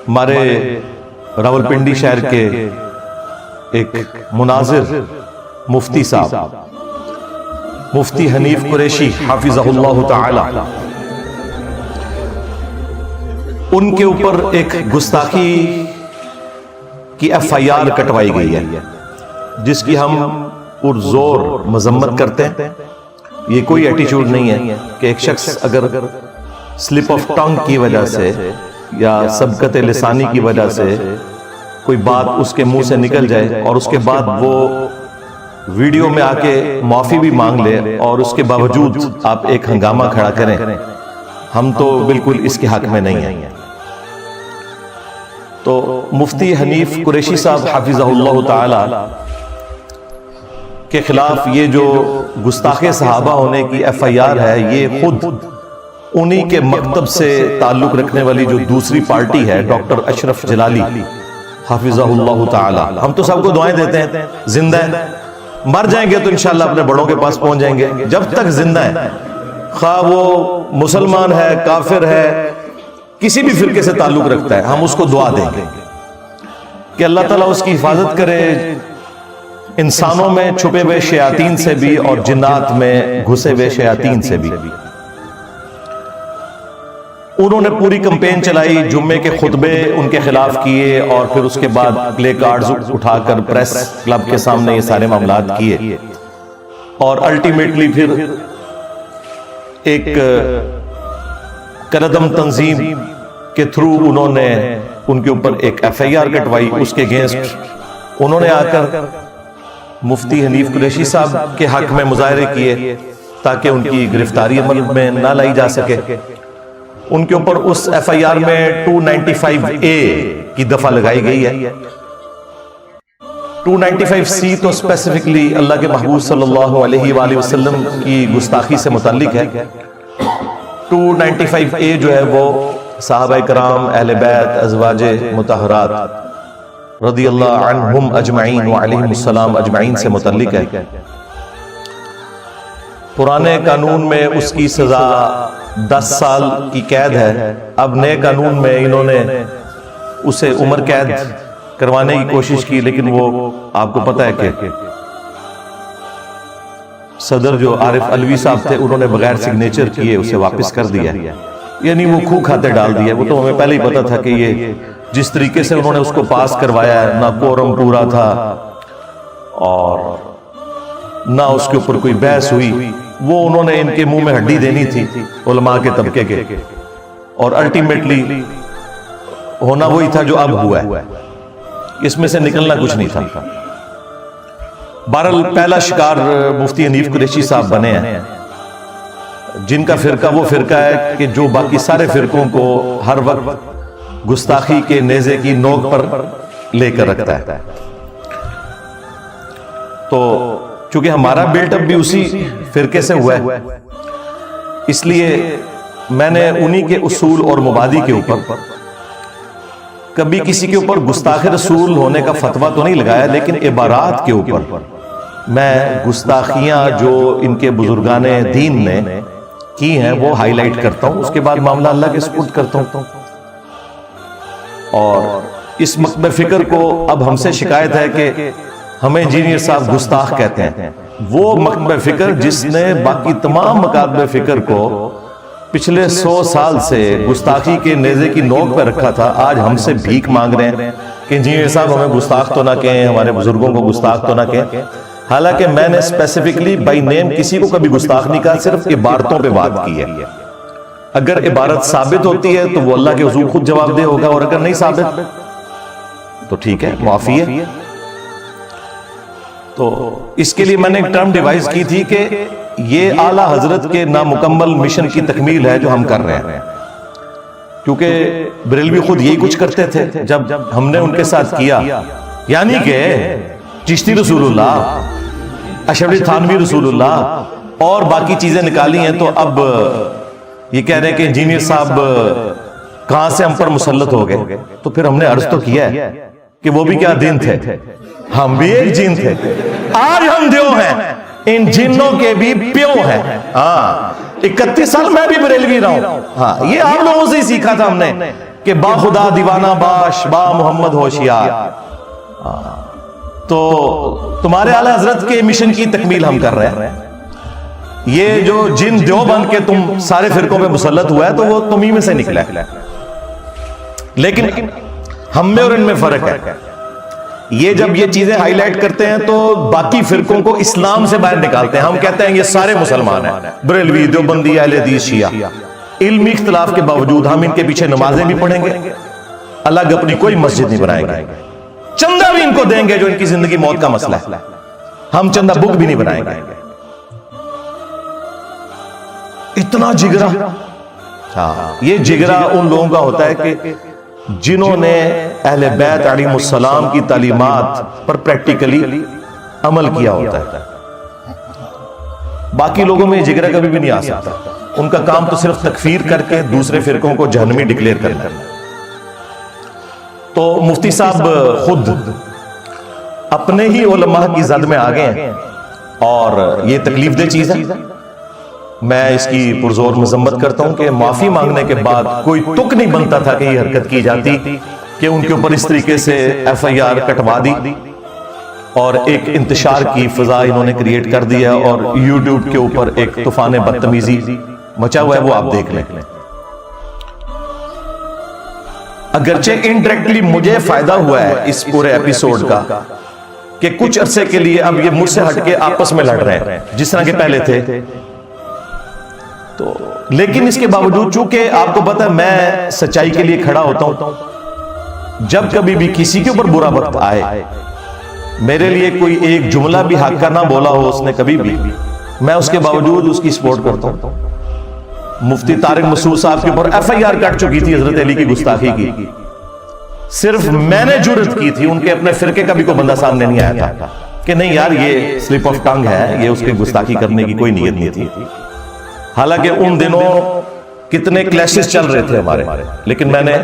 ہمارے راولپنڈی شہر کے ایک مناظر مفتی صاحب مفتی حنیف قریشی حافظہ اللہ تعالی، ان کے اوپر ایک گستاخی کی ایف آئی آر کٹوائی گئی ہے، جس کی ہم پرزور مذمت کرتے ہیں۔ یہ کوئی ایٹیچیوڈ نہیں ہے کہ ایک شخص اگر سلپ آف ٹنگ کی وجہ سے یا سبقت لسانی کی وجہ سے کوئی بات اس کے منہ سے نکل جائے اور اس کے بعد وہ ویڈیو میں آ کے معافی بھی مانگ لے اور اس کے باوجود آپ ایک ہنگامہ کھڑا کریں، ہم تو بالکل اس کے حق میں نہیں ہیں۔ تو مفتی حنیف قریشی صاحب حافظہ اللہ تعالی کے خلاف یہ جو گستاخ صحابہ ہونے کی ایف آئی آر ہے، یہ خود انہی کے مکتب سے تعلق رکھنے والی جو دوسری پارٹی ہے ڈاکٹر اشرف جلالی حافظہ اللہ تعالی، ہم تو سب کو دعائیں دیتے ہیں، زندہ ہیں، مر جائیں گے تو انشاءاللہ اپنے بڑوں کے پاس پہنچ جائیں گے۔ جب تک زندہ ہے، خواہ وہ مسلمان ہے، کافر ہے، کسی بھی فرقے سے تعلق رکھتا ہے، ہم اس کو دعا دیں گے کہ اللہ تعالیٰ اس کی حفاظت کرے، انسانوں میں چھپے ہوئے شیاطین سے بھی اور جنات میں گھسے ہوئے شیاطین سے بھی۔ انہوں نے پوری کمپین چلائی، جمعے کے خطبے ان کے خلاف کیے اور پھر اس کے بعد پلے کارڈز اٹھا کر پریس کلب کے سامنے یہ سارے معاملات کیے، اور الٹیمیٹلی پھر ایک کردم تنظیم کے تھرو انہوں نے ان کے اوپر ایک ایف آئی آر کٹوائی، اس کے اگینسٹ انہوں نے آ کر مفتی حنیف قریشی صاحب کے حق میں مظاہرے کیے تاکہ ان کی گرفتاری عمل میں نہ لائی جا سکے۔ ان کے اوپر اس ایف آئی آر میں 295A کی دفعہ لگائی گئی ہے۔ 295C تو اسپیسیفکلی اللہ کے محبوب صلی اللہ علیہ وآلہ وسلم کی گستاخی سے متعلق ہے۔ 295A جو ہے وہ صحابہ کرام، اہل بیت، ازواج مطہرات رضی اللہ عنہم اجمعین وعلیہم السلام اجمعین سے متعلق ہے۔ پرانے قانون میں اس کی سزا 10 سال کی قید ہے، اب نئے قانون میں انہوں نے اسے عمر قید کروانے کی کوشش کی، لیکن وہ آپ کو پتہ ہے کہ صدر جو عارف علوی صاحب تھے، انہوں نے بغیر سگنیچر کیے اسے واپس کر دیا، یعنی وہ کھو کھاتے ڈال دیا۔ وہ تو ہمیں پہلے ہی پتا تھا کہ یہ جس طریقے سے انہوں نے اس کو پاس کروایا ہے، نہ کورم پورا تھا اور نہ اس کے اوپر کوئی بحث ہوئی، وہ انہوں نے ان کے منہ میں ہڈی دینی تھی علماء کے طبقے کے، اور الٹیمیٹلی ہونا وہی تھا جو اب ہوا ہے، اس میں سے نکلنا کچھ نہیں تھا۔ بہرحال پہلا شکار مفتی حنیف قریشی صاحب بنے ہیں، جن کا فرقہ وہ فرقہ ہے کہ جو باقی سارے فرقوں کو ہر وقت گستاخی کے نیزے کی نوک پر لے کر رکھتا ہے۔ تو چونکہ ہمارا بلٹ اپ بھی اسی فرقے سے ہوا ہے، اس لیے میں نے انہی کے اصول اور مبادی کے اوپر کبھی کسی کے اوپر گستاخ رسول ہونے کا فتویٰ تو نہیں لگایا، لیکن عبارات کے اوپر میں گستاخیاں جو ان کے بزرگان دین نے کی ہیں وہ ہائی لائٹ کرتا ہوں، اس کے بعد معاملہ اللہ کے سپرد کرتا ہوں۔ اور اس مکتب فکر کو اب ہم سے شکایت ہے کہ ہمیں انجینئر صاحب گستاخ کہتے ہیں۔ وہ مکتب فکر جس نے باقی تمام مکاتب فکر کو پچھلے 100 سال سے گستاخی کے نیزے کی نوک پہ رکھا تھا، آج ہم سے بھیک مانگ رہے ہیں کہ انجینئر صاحب ہمیں گستاخ تو نہ کہیں، ہمارے بزرگوں کو گستاخ تو نہ کہیں۔ حالانکہ میں نے اسپیسیفکلی بائی نیم کسی کو کبھی گستاخ نہیں کہا، صرف عبارتوں پہ بات کی ہے۔ اگر عبارت ثابت ہوتی ہے تو وہ اللہ کے حضور خود جواب دہ ہوگا، اور اگر نہیں ثابت تو ٹھیک ہے، معافی ہے۔ تو اس کے لیے میں نے ایک ٹرم ڈیوائز کی تھی کہ یہ اعلیٰ حضرت کے نامکمل مشن کی تکمیل ہے جو ہم کر رہے ہیں، کیونکہ بریلوی خود یہی کچھ کرتے تھے جب ہم نے ان کے ساتھ کیا، یعنی کہ چشتی رسول اللہ، اشعری تھانوی رسول اللہ اور باقی چیزیں نکالی ہیں، تو اب یہ کہہ رہے ہیں کہ انجینئر صاحب کہاں سے ہم پر مسلط ہو گئے۔ تو پھر ہم نے عرض تو کیا ہے کہ وہ بھی کیا دین تھے، ہم بھی ایک جن تھے، آج ہم دیو ہیں، ان جنوں کے بھی پیو ہیں۔ 31 سال میں بھی بریلوی رہا ہوں، یہ آپ لوگوں سے ہی سیکھا تھا ہم نے کہ با خدا دیوانہ باش با محمد ہوشیار. تو تمہارے اعلی حضرت کے مشن کی تکمیل ہم کر رہے ہیں. یہ جو جن دیوبند کے تم سارے فرقوں پہ مسلط ہوا ہے تو وہ تمہیں میں سے نکلا ہے. لیکن ہم میں اور ان میں فرق ہے. یہ جب یہ چیزیں ہائی لائٹ کرتے ہیں تو باقی فرقوں کو اسلام سے باہر نکالتے ہیں. ہم کہتے ہیں یہ سارے مسلمان ہیں, بریلوی, دیوبندی, اہل حدیث, شیعہ. علمی اختلاف کے باوجود ہم ان کے پیچھے نمازیں بھی پڑھیں گے, الگ اپنی کوئی مسجد نہیں بنائیں گے, چندہ بھی ان کو دیں گے جو ان کی زندگی موت کا مسئلہ ہے, ہم چندہ بک بھی نہیں بنائیں گے. اتنا جگرا. یہ جگرا ان لوگوں کا ہوتا ہے کہ جنہوں نے اہل بیت علیہ السلام کی تعلیمات پر پریکٹیکلی عمل کیا ہوتا ہے. باقی لوگوں میں یہ جگرا کبھی بھی نہیں آ سکتا. ان کا کام تو صرف تکفیر کر کے دوسرے فرقوں کو جہنمی ڈکلیئر کرنا. تو مفتی صاحب خود اپنے ہی علماء کی زد میں آ گئے ہیں اور یہ تکلیف دہ چیز ہے. میں اس کی پرزور مذمت کرتا ہوں کہ معافی مانگنے کے بعد کوئی تک نہیں بنتا تھا کہ یہ حرکت کی جاتی کہ ان کے اوپر اس طریقے سے ایف آئی آر کٹوا دی اور ایک انتشار کی فضا انہوں نے کریٹ کر دیا اور یوٹیوب کے اوپر ایک طوفان بدتمیزی مچا ہوا ہے, وہ آپ دیکھ لیں. اگرچہ انڈائریکٹلی مجھے فائدہ ہوا ہے اس پورے ایپیسوڈ کا کہ کچھ عرصے کے لیے اب یہ مجھ سے ہٹ کے آپس میں لڑ رہے ہیں جس طرح کے پہلے تھے. تو لیکن اس کے باوجود چونکہ آپ کو پتا ہے میں سچائی کے لیے کھڑا ہوتا ہوں. جب کبھی بھی کسی کے اوپر برا وقت آئے, میرے لیے کوئی ایک جملہ بھی حق کا نہ بولا ہو اس نے کبھی بھی, میں اس کے باوجود اس کی سپورٹ کرتا ہوں. مفتی طارق مسعود صاحب کے اوپر ایف آئی آر کٹ چکی تھی حضرت علی کی گستاخی کی, صرف میں نے جرأت کی تھی, ان کے اپنے فرقے کا بھی کوئی بندہ سامنے نہیں آیا تھا کہ نہیں یار یہ سلپ آف ٹنگ ہے, یہ اس کی گستاخی کرنے کی کوئی نیت نہیں تھی. حالانکہ ان دنوں کتنے کلیشز چل رہے تھے ہمارے, لیکن میں نے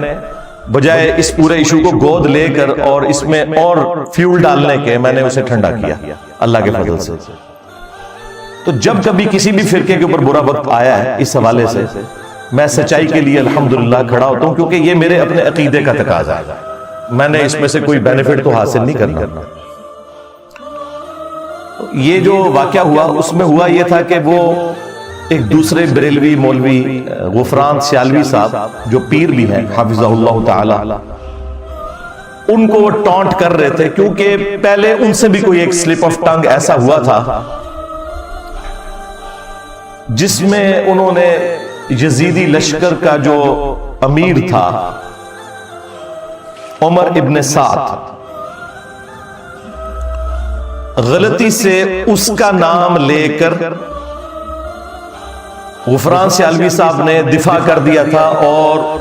بجائے اس پورے ایشو کو گود لے کر اور اس میں اور فیول ڈالنے کے میں نے اسے ٹھنڈا کیا اللہ کے فضل سے. تو جب کبھی کسی بھی فرقے کے اوپر برا وقت آیا ہے اس حوالے سے میں سچائی کے لیے الحمدللہ کھڑا ہوتا ہوں, کیونکہ یہ میرے اپنے عقیدے کا تقاضا ہے. میں نے اس میں سے کوئی بینیفٹ تو حاصل نہیں کرنا. یہ جو واقعہ ہوا اس میں ہوا یہ تھا کہ وہ ایک دوسرے بریلوی مولوی غفران سیالوی صاحب جو پیر بھی ہیں حافظہ اللہ تعالی, ان کو ٹانٹ کر رہے تھے کیونکہ پہلے ان سے بھی کوئی ایک سلپ آف ٹنگ ایسا ہوا تھا جس میں انہوں نے یزیدی لشکر کا جو امیر تھا عمر ابن سعد, غلطی سے اس کا نام لے کر غفران سیالوی صاحب نے دفاع کر دیا تھا اور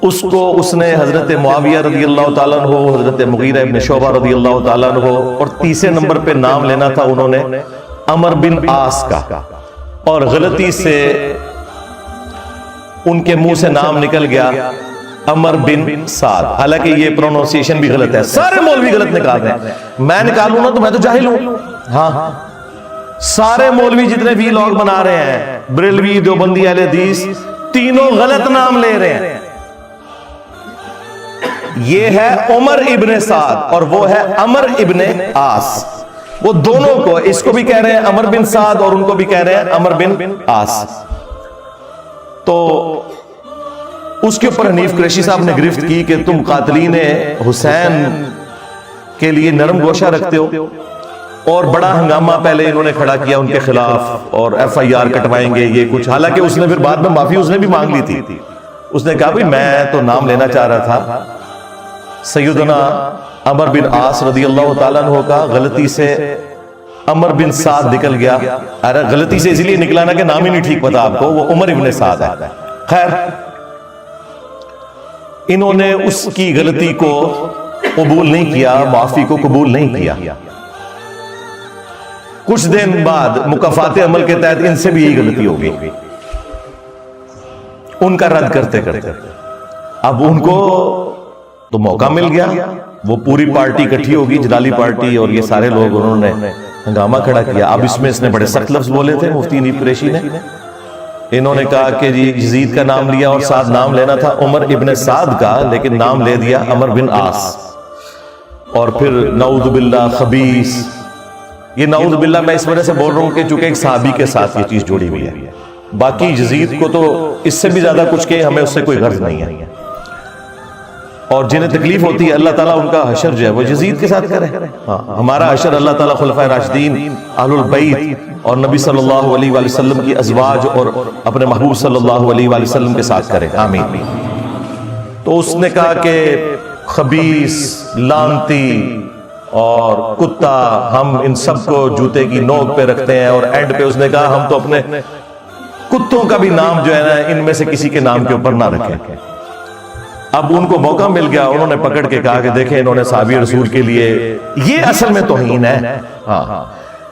اس نے حضرت معاویہ رضی اللہ تعالیٰ عنہ, حضرت مغیرہ ابن شعبہ رضی اللہ تعالیٰ عنہ اور تیسرے نمبر پہ نام لینا تھا انہوں نے عمر بن عاص کا, اور غلطی سے ان کے منہ سے نام نکل گیا عمر بن سعد. حالانکہ یہ پروننسیشن بھی غلط ہے, سارے مولوی غلط نکالتے ہیں. میں نکالوں نا تو میں تو جاہل ہوں. ہاں سارے مولوی جتنے بھی لوگ بنا رہے ہیں, بریلوی, دیوبندی, اہل حدیث, تینوں غلط نام لے رہے ہیں. یہ ہے عمر ابن سعد اور وہ ہے عمر ابن عاص. وہ دونوں کو, اس کو بھی کہہ رہے ہیں عمر بن سعد اور ان کو بھی کہہ رہے ہیں عمر بن عاص. تو اس کے اوپر حنیف قریشی صاحب نے گرفت کی کہ تم قاتلین حسین کے لیے نرم گوشہ رکھتے ہو, اور بڑا ہنگامہ پہلے انہوں نے کھڑا کیا ان کے خلاف اور ایف آئی آر کٹوائیں گے یہ کچھ. حالانکہ اس نے پھر بعد میں معافی اس نے بھی مانگ لی تھی. اس نے کہا بھائی میں تو نام لینا چاہ رہا تھا سیدنا عمر بن عاص رضی اللہ تعالیٰ عنہ کا, غلطی سے عمر بن سعد نکل گیا. ارے غلطی سے اس لیے نکلا نا کہ نام ہی نہیں ٹھیک پتا آپ کو, وہ عمر ابن سعد ہے. خیر انہوں نے اس کی غلطی کو قبول نہیں کیا, معافی کو قبول نہیں کیا. کچھ دن بعد مکافات عمل کے تحت ان سے بھی یہی غلطی ہو گئی, ان کا رد کرتے کرتے. اب ان کو تو موقع مل گیا, وہ پوری پارٹی اکٹھی ہوگی, جلالی پارٹی, اور یہ سارے لوگ انہوں نے ہنگامہ کھڑا کیا. اب اس میں اس نے بڑے سخت لفظ بولے تھے مفتی حنیف قریشی نے انہوں نے کہا کہ جی یزید کا نام لیا اور ساتھ نام لینا تھا عمر ابن سعد کا، لیکن نام لے دیا عمر بن عاص. اور پھر نعوذ باللہ خبیث. یہ نعوذ باللہ میں اس وجہ سے بول رہا ہوں کہ چونکہ ایک صحابی کے ساتھ یہ چیز جڑی ہوئی ہے. باقی یزید کو تو اس سے بھی زیادہ کچھ کہ ہمیں اس سے کوئی غرض نہیں ہے، اور جنہیں تکلیف ہوتی ہے اللہ تعالیٰ ان کا حشر جو ہے وہ یزید کے ساتھ کرے. ہاں ہمارا حشر اللہ تعالیٰ خلفائے راشدین، اہل البیت اور نبی صلی اللہ علیہ وآلہ وسلم کی ازواج اور اپنے محبوب صلی اللہ علیہ وآلہ وسلم کے ساتھ کرے. آمین. تو اس نے کہا کہ خبیث، لعنتی اور کتا، ہم ان سب کو جوتے کی نوک پہ رکھتے ہیں. اور اینڈ پہ اس نے کہا ہم تو اپنے کتوں کا بھی نام جو ہے نا ان میں سے کسی کے نام کے اوپر نہ رکھیں. اب ان کو موقع مل گیا، انہوں نے پکڑ کے کہا کہ دیکھیں انہوں نے صحابی رسول کے لیے، یہ اصل میں توہین ہے. ہاں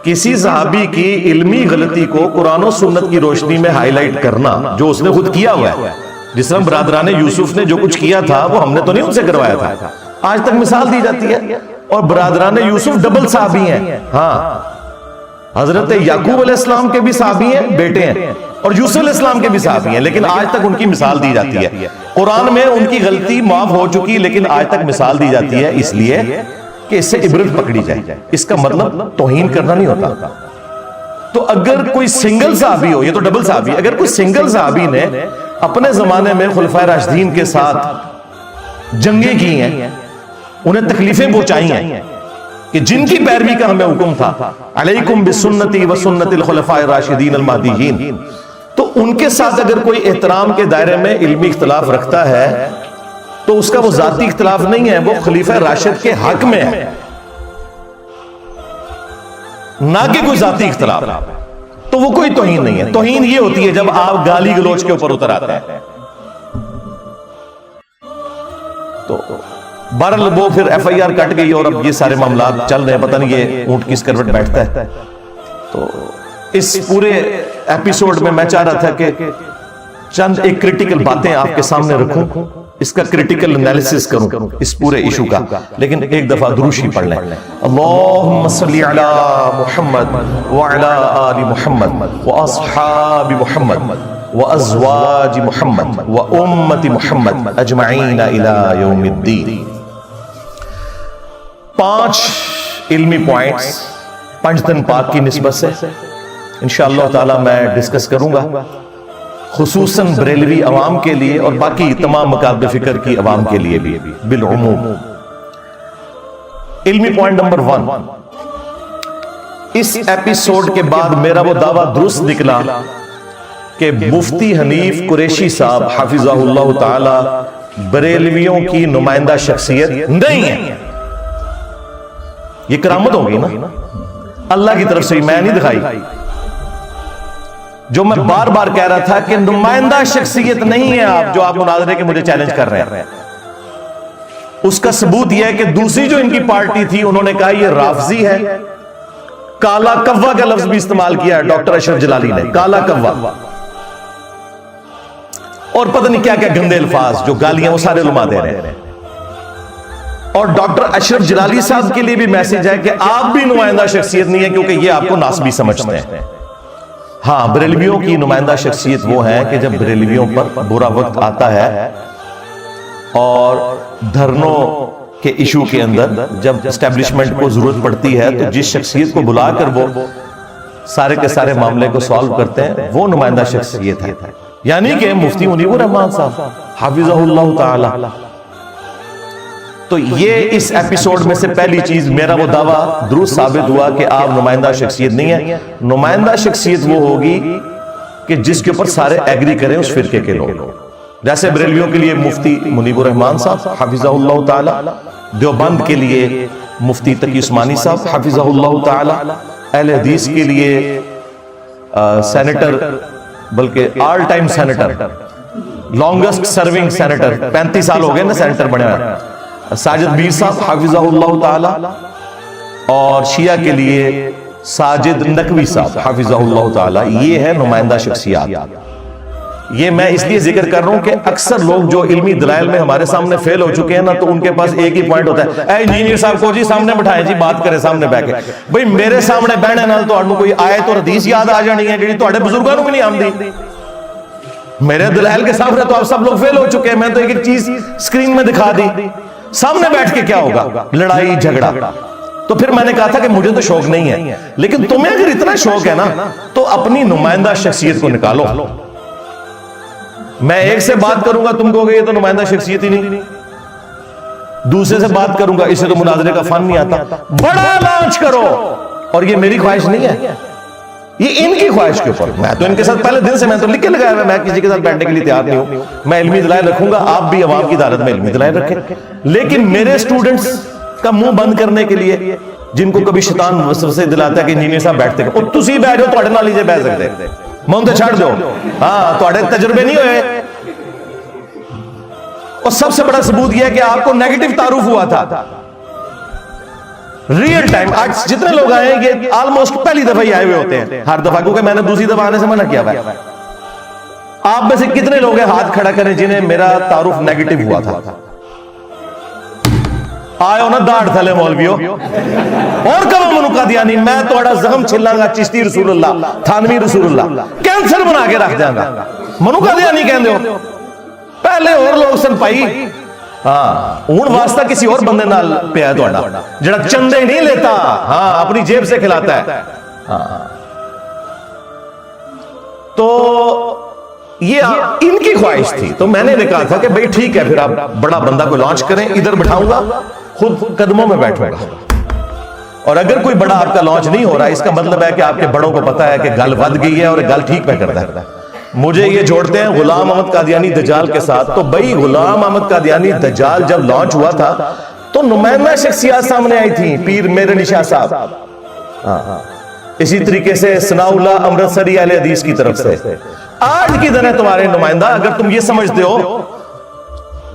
کسی صحابی کی علمی غلطی کو قرآن و سنت کی روشنی میں ہائی لائٹ کرنا، جو اس نے خود کیا ہوا ہے. جس طرح برادران یوسف نے جو کچھ کیا تھا وہ ہم نے تو نہیں ان سے کروایا تھا. آج تک مثال دی جاتی ہے. اور برادران یوسف ڈبل صحابی ہیں. ہاں حضرت یعقوب علیہ السلام کے بھی صحابی ہیں، بیٹے ہیں، اور یوسف علیہ السلام کے بھی صحابی ہیں، لیکن آج تک ان کی مثال دی جاتی ہے. قرآن میں ان کی غلطی معاف ہو چکی، لیکن آج تک مثال دی جاتی ہے اس لیے کہ اس سے عبرت پکڑی جائے. اس کا مطلب توہین کرنا نہیں ہوتا. تو اگر کوئی سنگل صحابی ہو، یہ تو ڈبل صحابی، اگر کوئی سنگل صحابی نے اپنے زمانے میں خلفائے راشدین کے ساتھ جنگیں کی ہیں، انہیں تکلیفیں پہنچائی ہیں، کہ جن کی پیروی کا ہمیں حکم تھا، علیکم بسنتی وسنت الخلفاء الراشدین المہدیین، تو ان کے ساتھ اگر کوئی احترام کے دائرے میں علمی اختلاف رکھتا ہے تو اس کا وہ ذاتی اختلاف نہیں ہے، وہ خلیفہ راشد کے حق میں ہے، نہ کہ کوئی ذاتی اختلاف. تو وہ کوئی توہین نہیں ہے. توہین یہ ہوتی ہے جب آپ گالی گلوچ کے اوپر اتر آتے ہیں. تو بہرحال وہ پھر ایف آئی آر کٹ گئی اور اب یہ سارے معاملات چل رہے ہیں. پتہ نہیں یہ اونٹ کس کروٹ بیٹھتا ہے. تو اس پورے ایپیسوڈ میں میں چاہ رہا تھا کہ چند ایک کریٹیکل باتیں آپ کے سامنے رکھوں، اس کا کریٹیکل انالیسس کروں اس پورے ایشو کا. لیکن ایک دفعہ دروشی پڑھ لیں. اللہم صلی علی محمد وعلی آل محمد واصحاب محمد وازواج محمد وامت محمد اجمعین الی یوم الدین. 5 علمی پوائنٹس پنجتن پاک کی نسبت سے انشاءاللہ تعالی میں ڈسکس کروں گا، خصوصاً بریلوی عوام کے لیے اور باقی تمام مکاتب فکر کی عوام کے لیے بھی بالعموم. علمی پوائنٹ نمبر 1، اس ایپیسوڈ کے بعد میرا وہ دعویٰ درست نکلا کہ مفتی حنیف قریشی صاحب حافظہ اللہ تعالی بریلویوں کی نمائندہ شخصیت نہیں ہے. یہ کرامت ہوگی نا اللہ کی طرف سے، میں نہیں دکھائی. جو میں بار بار کہہ رہا تھا کہ نمائندہ شخصیت نہیں ہے آپ، جو آپ مناظرے کے مجھے چیلنج کر رہے ہیں. اس کا ثبوت یہ ہے کہ دوسری جو ان کی پارٹی تھی انہوں نے کہا یہ رافضی ہے. کالا کوا کا لفظ بھی استعمال کیا ہے ڈاکٹر اشرف جلالی نے، کالا کوا، اور پتہ نہیں کیا کیا گندے الفاظ جو گالیاں وہ سارے علماء دے رہے ہیں. اور ڈاکٹر اشرف جلالی صاحب کے لیے بھی میسج ہے کہ آپ بھی نمائندہ شخصیت نہیں ہے، کیونکہ یہ آپ کو ناسبی سمجھتے ہیں. ہاں بریلویوں کی نمائندہ شخصیت وہ ہے کہ جب بریلویوں پر برا وقت آتا ہے اور دھرنوں کے ایشو کے اندر جب اسٹیبلشمنٹ کو ضرورت پڑتی ہے تو جس شخصیت کو بلا کر وہ سارے کے سارے معاملے کو سوالو کرتے ہیں وہ نمائندہ شخصیت ہے. یعنی کہ مفتی منیب الرحمان صاحب حافظہ اللہ تعالی. تو یہ اس ایپیسوڈ میں سے پہلی چیز میرا وہ دعویٰ درست ثابت ہوا کہ آپ نمائندہ شخصیت نہیں ہے. نمائندہ شخصیت وہ ہوگی کہ جس کے اوپر سارے ایگری کریں اس فرقے کے لوگ. جیسے بریلویوں کے لیے مفتی منیب الرحمان صاحب حافظہ اللہ تعالی، دیوبند کے لیے مفتی تقی عثمانی صاحب حافظہ اللہ تعالی، اہل حدیث کے لیے سینیٹر، بلکہ all time senator, longest serving senator, 35 سال ہو گئے نا سینیٹر بنے ہوئے، ساجد میر صاحب حافظہ اللہ تعالی، اور شیعہ کے لیے ساجد نقوی صاحب حافظہ اللہ تعالی. یہ ہے نمائندہ شخصیات. یہ میں اس لیے ذکر کر رہا ہوں کہ اکثر لوگ جو علمی دلائل میں ہمارے سامنے فیل ہو چکے ہیں نا، تو ان کے پاس ایک ہی پوائنٹ ہوتا ہے، اے انجینئر صاحب کو جی سامنے بٹھائیں جی، بات کریں سامنے بیٹھ کے. بھئی میرے سامنے بہنے نال تہاڈوں کوئی آیت اور حدیث یاد آ جانی ہے جڑی تہاڈے بزرگاں نوں بھی نہیں آندی. میرے دلائل کے سامنے تو آپ سب لوگ فیل ہو چکے ہیں. میں تو ایک چیز اسکرین میں دکھا دی, سامنے بیٹھ کے کیا ہوگا؟ لڑائی جھگڑا. تو پھر میں نے کہا تھا کہ مجھے تو شوق نہیں ہے, لیکن تمہیں اگر اتنا شوق ہے نا تو اپنی نمائندہ شخصیت کو نکالو. میں ایک سے بات کروں گا, تم کہو گے یہ تو نمائندہ شخصیت ہی نہیں. دوسرے سے بات کروں گا, اسے تو مناظرے کا فن نہیں آتا. بڑا لانچ کرو. اور یہ میری خواہش نہیں ہے, یہ ان کی خواہش کے اوپر. میں تو ان کے ساتھ پہلے دن سے میں تو لکھ کے لگایا ہے, میں کسی کے ساتھ بیٹھنے کے لیے تیار نہیں ہوں. میں علمی دلائل رکھوں گا, آپ بھی عوام کی عدالت میں علمی دلائل رکھیں. لیکن میرے اسٹوڈنٹس کا منہ بند کرنے کے لیے, جن کو کبھی شیطان وسوسے دلاتا ہے کہ انجینئر صاحب بیٹھتے ہیں, تسی بیٹھ جاؤ, تواڈے نال ہی بیٹھ سکتے, مون تے چھڑ دو. ہاں, تواڈے تجربے نہیں ہوئے. اور سب سے بڑا ثبوت یہ ہے کہ آپ کو نیگیٹو تعارف ہوا تھا ریئل ٹائم. آج جتنے لوگ آئے ہیں یہ آلموسٹ پہلی دفعہ ہی آئے ہوئے ہوتے ہیں ہر دفعہ, کیونکہ میں نے دوسری دفعہ آنے سے منع کیا ہوا ہے. آپ میں سے کتنے لوگ ہیں ہاتھ کھڑا کریں جنہیں میرا تعارف نیگیٹو ہوا تھا؟ آئے نا داڑھ تھلے مولویوں, اور کب منکا دیا نہیں. میں توڑا زخم چھلا گا چشتی رسول اللہ, تھانوی رسول اللہ, کینسر بنا کے رکھ جاؤں گا. منکا دیا نہیں کہندے ہو, پہلے اور لوگ سن پائی. ہاں, ہوں واسطہ کسی اور بندے نال پہ ہے توڑا, جڑا چندے نہیں لیتا, ہاں اپنی جیب سے کھلاتا ہے. ہاں, تو یہ ان کی خواہش تھی. تو میں نے کہا تھا کہ بھئی ٹھیک ہے, پھر آپ بڑا بندہ کو لانچ کریں, ادھر بٹھاؤں گا, خود قدموں میں بیٹھوں گا. اور اگر کوئی بڑا آپ کا لانچ نہیں ہو رہا, اس کا مطلب ہے کہ آپ کے بڑوں کو پتا ہے کہ گل ود گئی ہے اور گل ٹھیک پہ کرتا ہے. مجھے یہ جوڑتے ہیں غلام احمد قادیانی دجال کے ساتھ. تو بھئی غلام احمد قادیانی دجال جب لانچ ہوا تھا تو نمائندہ شخصیات سامنے آئی تھی, پیر میرن شاہ صاحب, اسی طریقے سے ثناء اللہ امرتسری اہل حدیث کی طرف سے. آج کی دن ہے تمہارے نمائندہ, اگر تم یہ سمجھتے ہو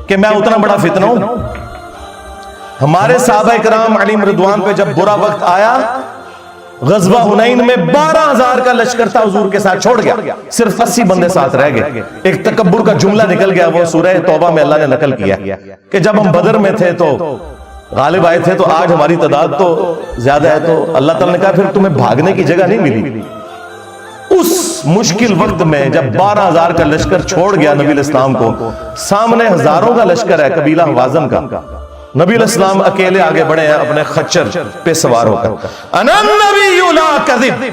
کہ میں اتنا بڑا فتنہ ہوں. ہمارے صحابہ کرام علیہم رضوان پہ جب برا وقت آیا, غزوہ حنین میں 12,000 کا لشکر تھا حضور کے ساتھ, چھوڑ گیا, صرف 80 بندے ساتھ رہ گئے. ایک تکبر کا جملہ نکل گیا, وہ سورہ توبہ میں اللہ نے نقل کیا کہ جب ہم بدر میں تھے تو غالب آئے تھے, تو آج ہماری تعداد تو زیادہ ہے. تو اللہ تعالیٰ نے کہا پھر تمہیں بھاگنے کی جگہ نہیں ملی. اس مشکل وقت میں جب 12,000 کا لشکر چھوڑ گیا نبی الاسلام کو, سامنے ہزاروں کا لشکر ہے قبیلہ حوازن کا, نبی الاسلام اکیلے آگے بڑھے ہیں اپنے خچر پہ سوار ہو کر. انا النبی لا کذب,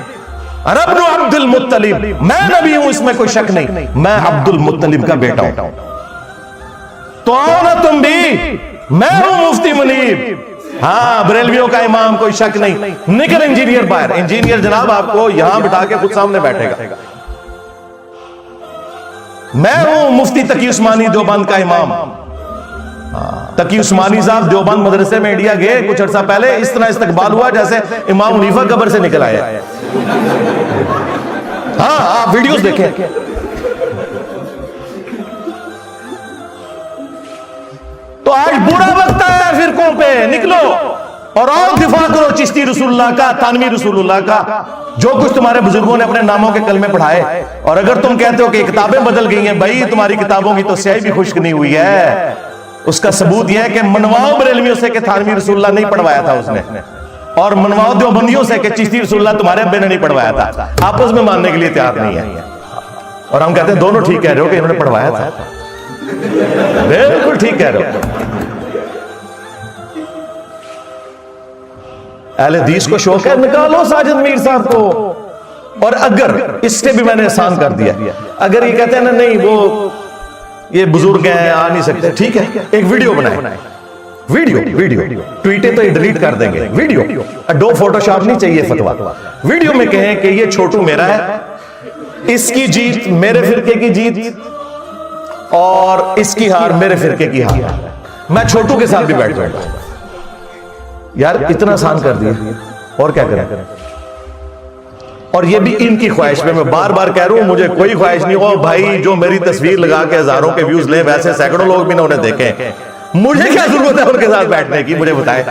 انا ابن عبد المطلب, میں نبی ہوں اس میں کوئی شک نہیں, میں عبد المطلب کا بیٹا ہوں. تو آؤ نا تم بھی, میں ہوں مفتی منیب, ہاں بریلویوں کا امام, کوئی شک نہیں. نکل انجینئر باہر. انجینئر جناب آپ کو یہاں بٹھا کے خود سامنے بیٹھے گا. میں ہوں مفتی تقی عثمانی دیوبند کا امام. تقی عثمانی صاحب دیوبند مدرسے میں انڈیا گئے کچھ عرصہ پہلے, اس طرح استقبال ہوا جیسے امام حنیفہ قبر سے نکل آئے. ہاں آپ ویڈیوز دیکھیں. تو آج برا وقت ہے فرقوں پہ, نکلو اور آؤ دفاع کرو چشتی رسول اللہ کا, تھانوی رسول اللہ کا, جو کچھ تمہارے بزرگوں نے اپنے ناموں کے کلمے پڑھائے. اور اگر تم کہتے ہو کہ کتابیں بدل گئی ہیں, بھائی تمہاری کتابوں کی تو سیاہی بھی خشک نہیں ہوئی ہے. اس کا ثبوت یہ ہے کہ منواؤ بریلویوں سے کہ تھانوی رسول اللہ نہیں پڑھوایا تھا اس نے, اور منواؤ دیوبندیوں سے کہ چشتی رسول اللہ تمہارے ابے نے نہیں پڑھوایا تھا. آپس میں ماننے کے لیے تیار نہیں ہے, اور ہم کہتے ہیں دونوں ٹھیک کہہ رہے ہو کہ انہوں نے پڑھوایا تھا. بالکل ٹھیک کہہ رہے ہو. اہل حدیث کو شوق ہے, نکالو ساجد میر صاحب کو. اور اگر اس سے بھی میں نے آسان کر دیا, اگر یہ کہتے ہیں نا نہیں وہ یہ بزرگ ہیں آ نہیں سکتے, ٹھیک ہے ایک ویڈیو بنائیں, ویڈیو ٹویٹے تو ڈیلیٹ کر دیں گے. ویڈیو اڈو فوٹو شاپ نہیں چاہیے فتوا. ویڈیو میں کہیں کہ یہ چھوٹو میرا ہے, اس کی جیت میرے فرقے کی جیت, اور اس کی ہار میرے فرقے کی ہار. میں چھوٹو کے ساتھ بھی بیٹھ جاؤں گا. یار اتنا آسان کر دیا, اور کیا کریں. اور یہ بھی ان کی خواہش میں بار بار کہہ رہا ہوں, مجھے کوئی خواہش نہیں ہو بھائی جو میری تصویر لگا کے ہزاروں کے ویوز لیں, ویسے سینکڑوں لوگ بھی نہ انہیں دیکھیں, مجھے کیا ضرورت ہے ان کے ساتھ بیٹھنے کی, مجھے بتائیں.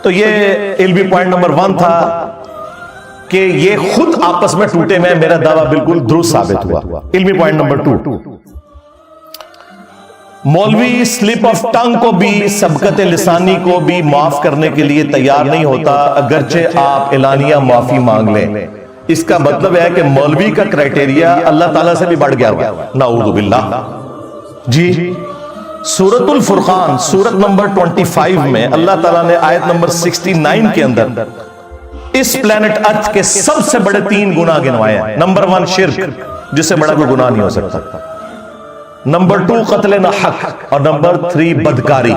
تو یہ علمی پوائنٹ نمبر 1 تھا کہ یہ خود آپس میں ٹوٹے میں میرا دعویٰ بالکل درست ثابت ہوا. علمی پوائنٹ نمبر 2, مولوی سلپ آف ٹنگ کو بھی, سبقت لسانی کو بھی معاف کرنے کے لیے تیار نہیں ہوتا, اگرچہ آپ اعلانیہ معافی مانگ لیں. اس کا مطلب ہے کہ مولوی کا کرائٹیریا اللہ تعالیٰ سے بھی بڑھ گیا ہوا، نعوذ باللہ۔ جی سورۃ الفرقان سورت نمبر 25 میں اللہ تعالیٰ نے آیت نمبر 69 کے اندر اس پلانٹ ارتھ کے سب سے بڑے 3 گناہ گنوائے ہیں۔ نمبر 1 شرک، جس سے بڑا کوئی گناہ نہیں ہو سکتا۔ نمبر 2 قتل ناحق، اور نمبر 3 بدکاری۔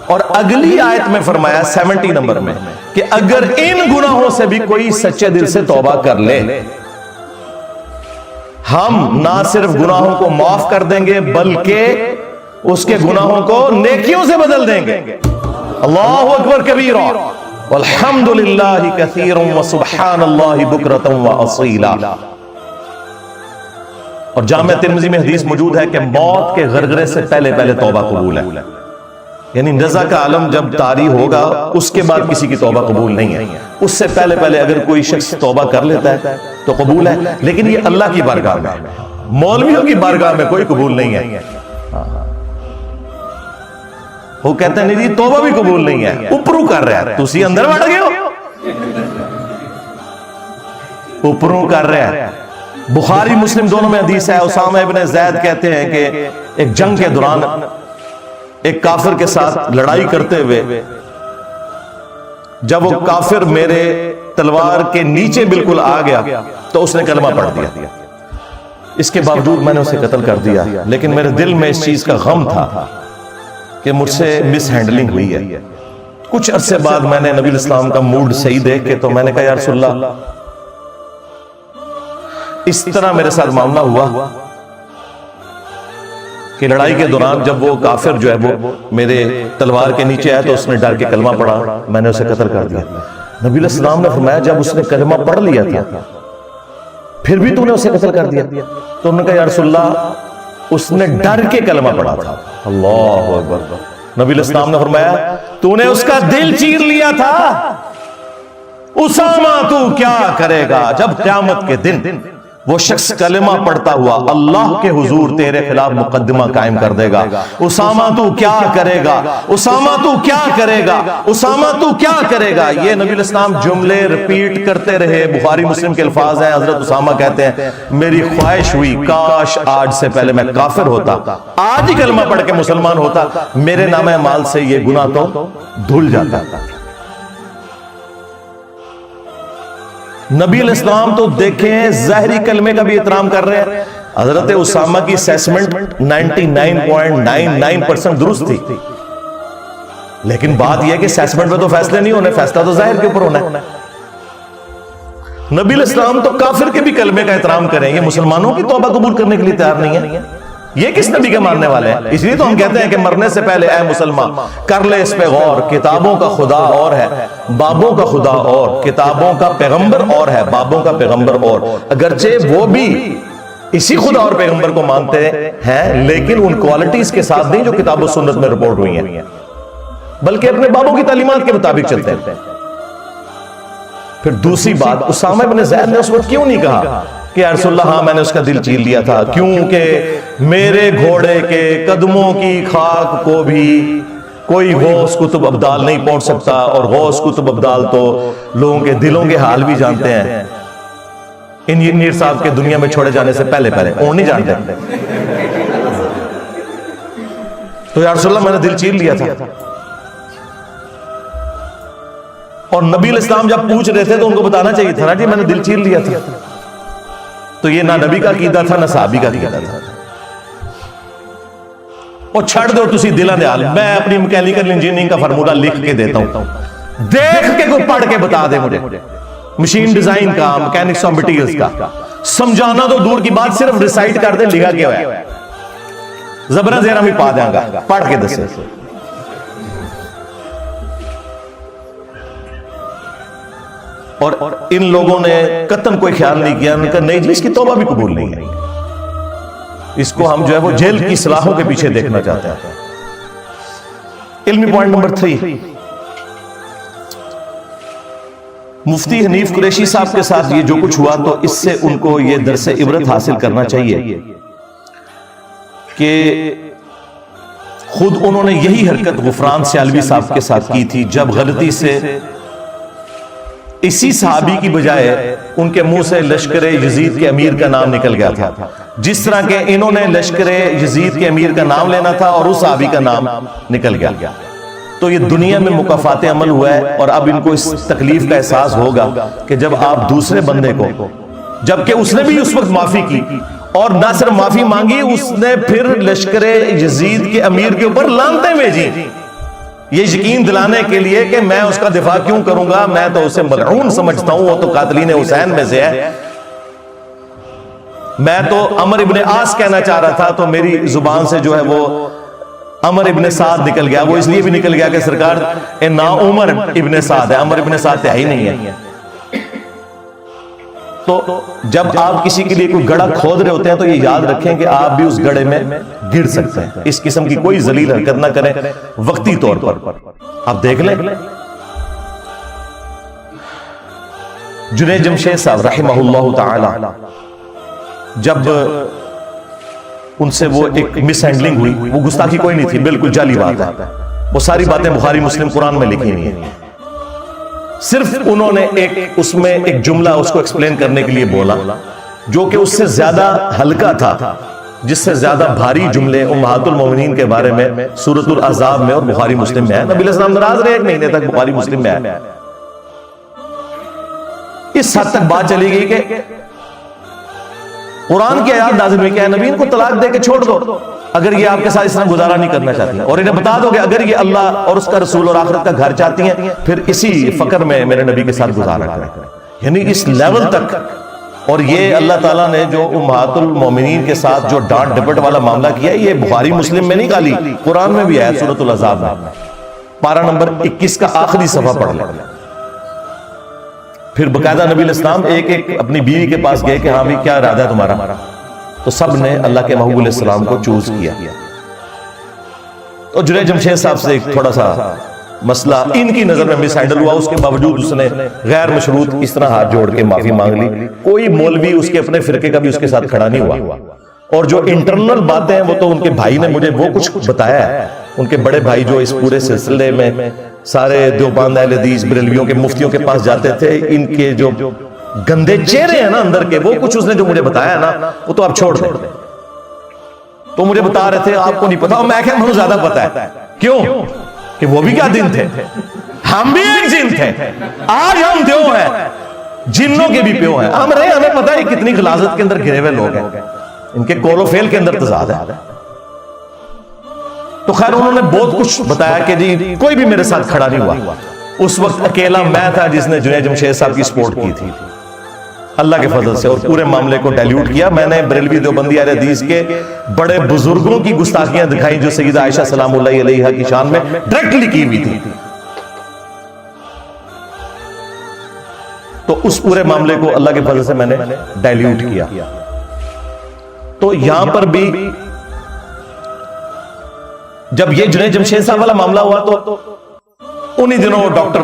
اور اگلی آیت میں فرمایا 70 نمبر میں کہ اگر ان گناہوں سے بھی کوئی سچے دل سے توبہ کر لے، ہم نہ صرف گناہوں کو معاف کر دیں گے بلکہ اس کے گناہوں کو نیکیوں سے بدل دیں گے۔ اللہ اکبر کبیرا والحمد للہ کثیرا وسبحان اللہ بکرۃ واصیلا۔ اور جامع ترمذی میں حدیث موجود ہے کہ موت کے غرغرے سے پہلے پہلے توبہ قبول ہے، یعنی رضا کا عالم جب طاری ہوگا اس کے بعد کسی کی توبہ قبول نہیں ہے، اس سے پہلے پہلے اگر کوئی شخص توبہ کر لیتا ہے تو قبول ہے، لیکن یہ اللہ کی بارگاہ میں، مولویوں کی بارگاہ میں کوئی قبول نہیں ہے۔ وہ کہتے ہیں نہیں جی توبہ بھی قبول نہیں ہے، اوپروں کر رہا ہے، تسی اندر بڑھ گئے ہو، اوپروں کر رہا ہے۔ بخاری مسلم دونوں میں حدیث ہے، اسامہ ابن زید کہتے ہیں کہ ایک جنگ کے دوران ایک کافر کے ساتھ لڑائی کرتے ہوئے جب وہ کافر میرے تلوار کے نیچے بالکل آ گیا تو اس نے کلمہ پڑھ دیا، اس کے باوجود میں نے اسے قتل کر دیا، لیکن میرے دل میں اس چیز کا غم تھا کہ مجھ سے مس ہینڈلنگ ہوئی ہے۔ کچھ عرصے بعد میں نے نبی الاسلام کا موڈ صحیح دیکھ کے تو میں نے کہا یا رسول اللہ اس طرح میرے ساتھ معاملہ ہوا کہ لڑائی کے دوران جب وہ کافر جو ہے وہ میرے تلوار کے نیچے آیا تو اس نے ڈر کے کلمہ پڑھا، میں نے اسے قتل کر دیا۔ نبی علیہ السلام نے فرمایا جب اس نے کلمہ پڑھ لیا تھا پھر بھی تو نے اسے قتل کر دیا؟ تو انہوں نے کہا یا رسول اللہ اس نے ڈر کے کلمہ پڑھا تھا۔ اللہ اکبر۔ نبی علیہ السلام نے فرمایا تو نے اس کا دل چیر لیا تھا، اسامہ تو کیا کرے گا جب قیامت کے دن وہ شخص کلمہ پڑھتا ہوا اللہ کے حضور تیرے خلاف مقدمہ قائم کر دے گا، اسامہ تو کیا کرے گا، اسامہ تو کیا کرے گا، اسامہ تو کیا کرے گا۔ یہ نبی علیہ السلام جملے ریپیٹ کرتے رہے، بخاری مسلم کے الفاظ ہیں، حضرت اسامہ کہتے ہیں میری خواہش ہوئی کاش آج سے پہلے میں کافر ہوتا، آج ہی کلمہ پڑھ کے مسلمان ہوتا، میرے نام اعمال سے یہ گناہ تو دھل جاتا۔ نبی علیہ السلام تو دیکھیں ظاہری کلمے کا بھی احترام کر رہے ہیں۔ حضرت اسامہ کی اسیسمنٹ 99.99% درست تھی، لیکن بات یہ کہ اسیسمنٹ میں تو فیصلے نہیں ہونے، فیصلہ تو ظاہر کے اوپر ہونا ہے۔ نبی علیہ السلام تو کافر کے بھی کلمے کا احترام کریں گے، مسلمانوں کی توبہ قبول کرنے کے لیے تیار نہیں ہے۔ یہ کس نبی کے ماننے والے ہیں؟ اس لیے تو ہم کہتے ہیں کہ مرنے سے پہلے اے مسلمان کر لے اس پہ غور، کتابوں کا خدا اور ہے، بابوں کا خدا اور، کتابوں کا پیغمبر اور ہے، بابوں کا پیغمبر اور۔ اگرچہ وہ بھی اسی خدا اور پیغمبر کو مانتے ہیں لیکن ان کوالٹیز کے ساتھ نہیں جو کتاب و سنت میں رپورٹ ہوئی ہیں، بلکہ اپنے بابوں کی تعلیمات کے مطابق چلتے ہیں۔ پھر دوسری بات، اسامہ بن زید نے اس وقت کیوں نہیں کہا کہ یا رسول اللہ ہاں میں نے اس کا دل چیر لیا تھا، کیونکہ میرے گھوڑے کے قدموں کی خاک کو بھی کوئی غوث کتب ابدال نہیں پہنچ سکتا، اور غوث کتب ابدال تو لوگوں کے دلوں کے حال بھی جانتے ہیں، انجینئر صاحب کے دنیا میں چھوڑے جانے سے پہلے وہ نہیں جانتے۔ تو یا رسول اللہ میں نے دل چیر لیا تھا۔ اور نبی علیہ السلام جب پوچھ رہے تھے تو ان کو بتانا چاہیے تھا نا جی میں نے دل چیر لیا تھا۔ تو یہ نہ نبی کا عقیدہ تھا نہ صحابی کا عقیدہ تھا۔ اور چھڑ دو تسی دلاں دے حال، میں اپنی میکینیکل انجینئرنگ کا فارمولہ لکھ کے دیتا ہوں، دیکھ کے کوئی پڑھ کے بتا دے مجھے، مشین ڈیزائن کا، میکینکس آف مٹیریلز کا، سمجھانا تو دور کی بات، صرف ریسائٹ کر دے لکھا کیا ہوا ہے، زبرہ زیرہ بھی پا دیں گا، پڑھ کے دسے۔ اور ان لوگوں نے قطعاً کوئی خیال نہیں کیا، ان کا نہیں جی اس کی توبہ بھی قبول نہیں ہے، اس کو ہم جو ہے وہ جیل کی سلاخوں کے پیچھے دیکھنا چاہتے ہیں۔ علمی پوائنٹ نمبر 3، مفتی حنیف قریشی صاحب کے ساتھ یہ جو کچھ ہوا تو اس سے ان کو یہ درس عبرت حاصل کرنا چاہیے کہ خود انہوں نے یہی حرکت غفران سیالوی صاحب کے ساتھ کی تھی جب غلطی سے اسی صحابی کی بجائے ان کے منہ سے لشکر یزید کے امیر کا نام نکل گیا تھا، جس طرح کہ انہوں نے لشکر یزید کے امیر کا نام لینا تھا اور اس صحابی کا نام نکل گیا۔ تو یہ دنیا میں مکافات عمل ہوا ہے، اور اب ان کو اس تکلیف کا احساس ہوگا کہ جب آپ دوسرے بندے کو، جبکہ اس نے بھی اس وقت معافی کی، اور نہ صرف معافی مانگی، اس نے پھر لشکر یزید کے امیر کے اوپر لعنتیں بھیجی، یہ یقین دلانے کے لیے کہ میں اس کا دفاع کیوں کروں گا، میں تو اسے ملعون سمجھتا ہوں، وہ تو قاتلین حسین میں سے ہے، میں تو عمر ابن عاص کہنا چاہ رہا تھا تو میری زبان سے جو ہے وہ عمر ابن سعد نکل گیا۔ وہ اس لیے بھی نکل گیا کہ سرکار نا عمر ابن سعد ہے، عمر ابن سعد ہے ہی نہیں ہے۔ تو جب آپ کسی کے لیے کوئی گڑھا کھود رہے ہوتے ہیں تو یہ یاد رکھیں کہ آپ بھی اس گڑھے میں گر سکتے ہیں، اس قسم کی کوئی ذلیل حرکت نہ کریں وقتی طور پر۔ آپ دیکھ لیں جنید جمشید صاحب رحمہ اللہ تعالی، جب ان سے وہ ایک مس ہینڈلنگ ہوئی، وہ گستاخی کوئی نہیں تھی، بالکل جعلی بات ہے، وہ ساری باتیں بخاری مسلم قرآن میں لکھی نہیں ہیں، صرف انہوں نے اس میں ایک جملہ اس کو ایکسپلین کرنے کے لیے بولا جو کہ اس سے زیادہ ہلکا تھا، جس سے زیادہ بھاری جملے امہات المومنین کے بارے میں سورۃ الاحزاب میں اور بخاری مسلم میں ہے۔ نبی علیہ السلام ناراض رہے ایک مہینے تک، بخاری مسلم میں ہے۔ اس حد تک بات چلی گئی کہ قرآن کی آیات نازل ہوئی کہ اے نبی ان کو طلاق دے کے چھوڑ دو اگر یہ آپ کے ساتھ اس طرح گزارا نہیں کرنا چاہتی ہیں، اور انہیں بتا دو کہ اگر یہ اللہ اور اس کا رسول اور آخرت کا گھر چاہتی ہیں پھر اسی فقر میں میرے نبی کے ساتھ گزارا کریں۔ یعنی اس لیول تک، اور یہ اللہ تعالیٰ نے جو امہات المومنین کے ساتھ جو ڈانٹ ڈپٹ والا معاملہ کیا، یہ بخاری مسلم میں نہیں خالی قرآن میں بھی ہے، سورۃ الاحزاب میں پارہ نمبر 21 کا آخری صفحہ پڑھ لیں۔ پھر باقاعدہ نبی علیہ السلام ایک اپنی بیوی کے پاس گئے کہ ہاں بھی کیا ارادہ ہے تمہارا، تو سب نے اللہ کے محبوب علیہ السلام کو چوز کیا۔ تو جنید جمشید صاحب سے ایک تھوڑا سا مسئلہ ان کی نظر میں مس ہینڈل ہوا، اس کے باوجود اس نے غیر مشروط اس طرح ہاتھ جوڑ کے معافی مانگ لی، کوئی مولوی اس کے اپنے فرقے کا بھی اس کے ساتھ کھڑا نہیں ہوا، اور جو انٹرنل باتیں ہیں وہ تو ان کے بھائی نے مجھے وہ کچھ بتایا ہے، ان کے بڑے بھائی جو اس پورے سلسلے میں سارے دیوبند اہل حدیث بریلویوں کے مفتیوں کے پاس جاتے تھے، ان کے جو گندے چہرے ہیں نا اندر کے، وہ کچھ اس نے جو مجھے بتایا نا وہ تو آپ چھوڑ دیں۔ تو مجھے بتا رہے تھے آپ کو نہیں پتا، اور میں کہ مجھے زیادہ پتا ہے، کیوں کہ وہ بھی کیا دن تھے، ہم بھی ایک جن تھے، آج ہم دیو ہیں، جنوں کے بھی پیو ہیں، ہم رہے، ہمیں پتا ہے کتنی غلاظت کے اندر گرے ہوئے لوگ ہیں، ان کے کول و فیل کے اندر تضاد ہے۔ تو خیر انہوں نے بہت کچھ بتایا کہ جی کوئی بھی میرے ساتھ کھڑا نہیں ہوا، اس وقت اکیلا میں تھا جس نے جنید جمشید صاحب کی سپورٹ کی تھی اللہ کے فضل سے، اور پورے معاملے کو ڈائلیوٹ کیا۔ میں نے بریلوی دیوبندی اہل حدیث کے بڑے بزرگوں کی گستاخیاں دکھائیں جو سیدہ عائشہ سلام اللہ علیہا کی شان میں ڈائریکٹلی کی ہوئی تھی، تو اس پورے معاملے کو اللہ کے فضل سے میں نے ڈائلیوٹ کیا۔ تو یہاں پر بھی جب یہ جنید جمشید صاحب والا معاملہ ہوا تو انہی دنوں ڈاکٹر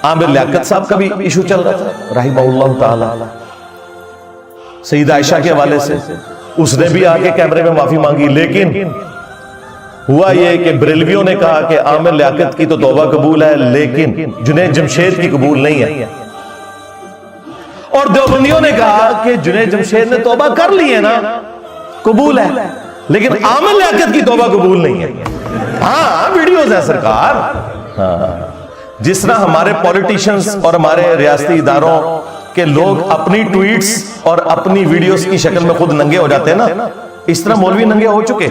عامر لیاقت صاحب کا بھی ایشو چل رہا تھا رحمہ اللہ تعالی، سیدہ عائشہ کے حوالے سے، اس نے بھی آگے کیمرے میں معافی مانگی، لیکن ہوا یہ کہ بریلویوں نے کہا کہ عامر لیاقت کی تو توبہ قبول ہے لیکن جنید جمشید کی قبول نہیں ہے، اور دیوبندیوں نے کہا کہ جنید جمشید نے توبہ کر لی ہے نا، قبول ہے، لیکن عامر لیاقت کی توبہ قبول نہیں ہے۔ ہاں ویڈیوز ہیں سرکار، جس طرح ہمارے پولیٹیشنز اور ہمارے ریاستی اداروں کے لوگ اپنی ٹویٹس اور اپنی ویڈیوز کی شکل میں خود ننگے ہو جاتے ہیں نا، اس طرح مولوی ننگے ہو چکے،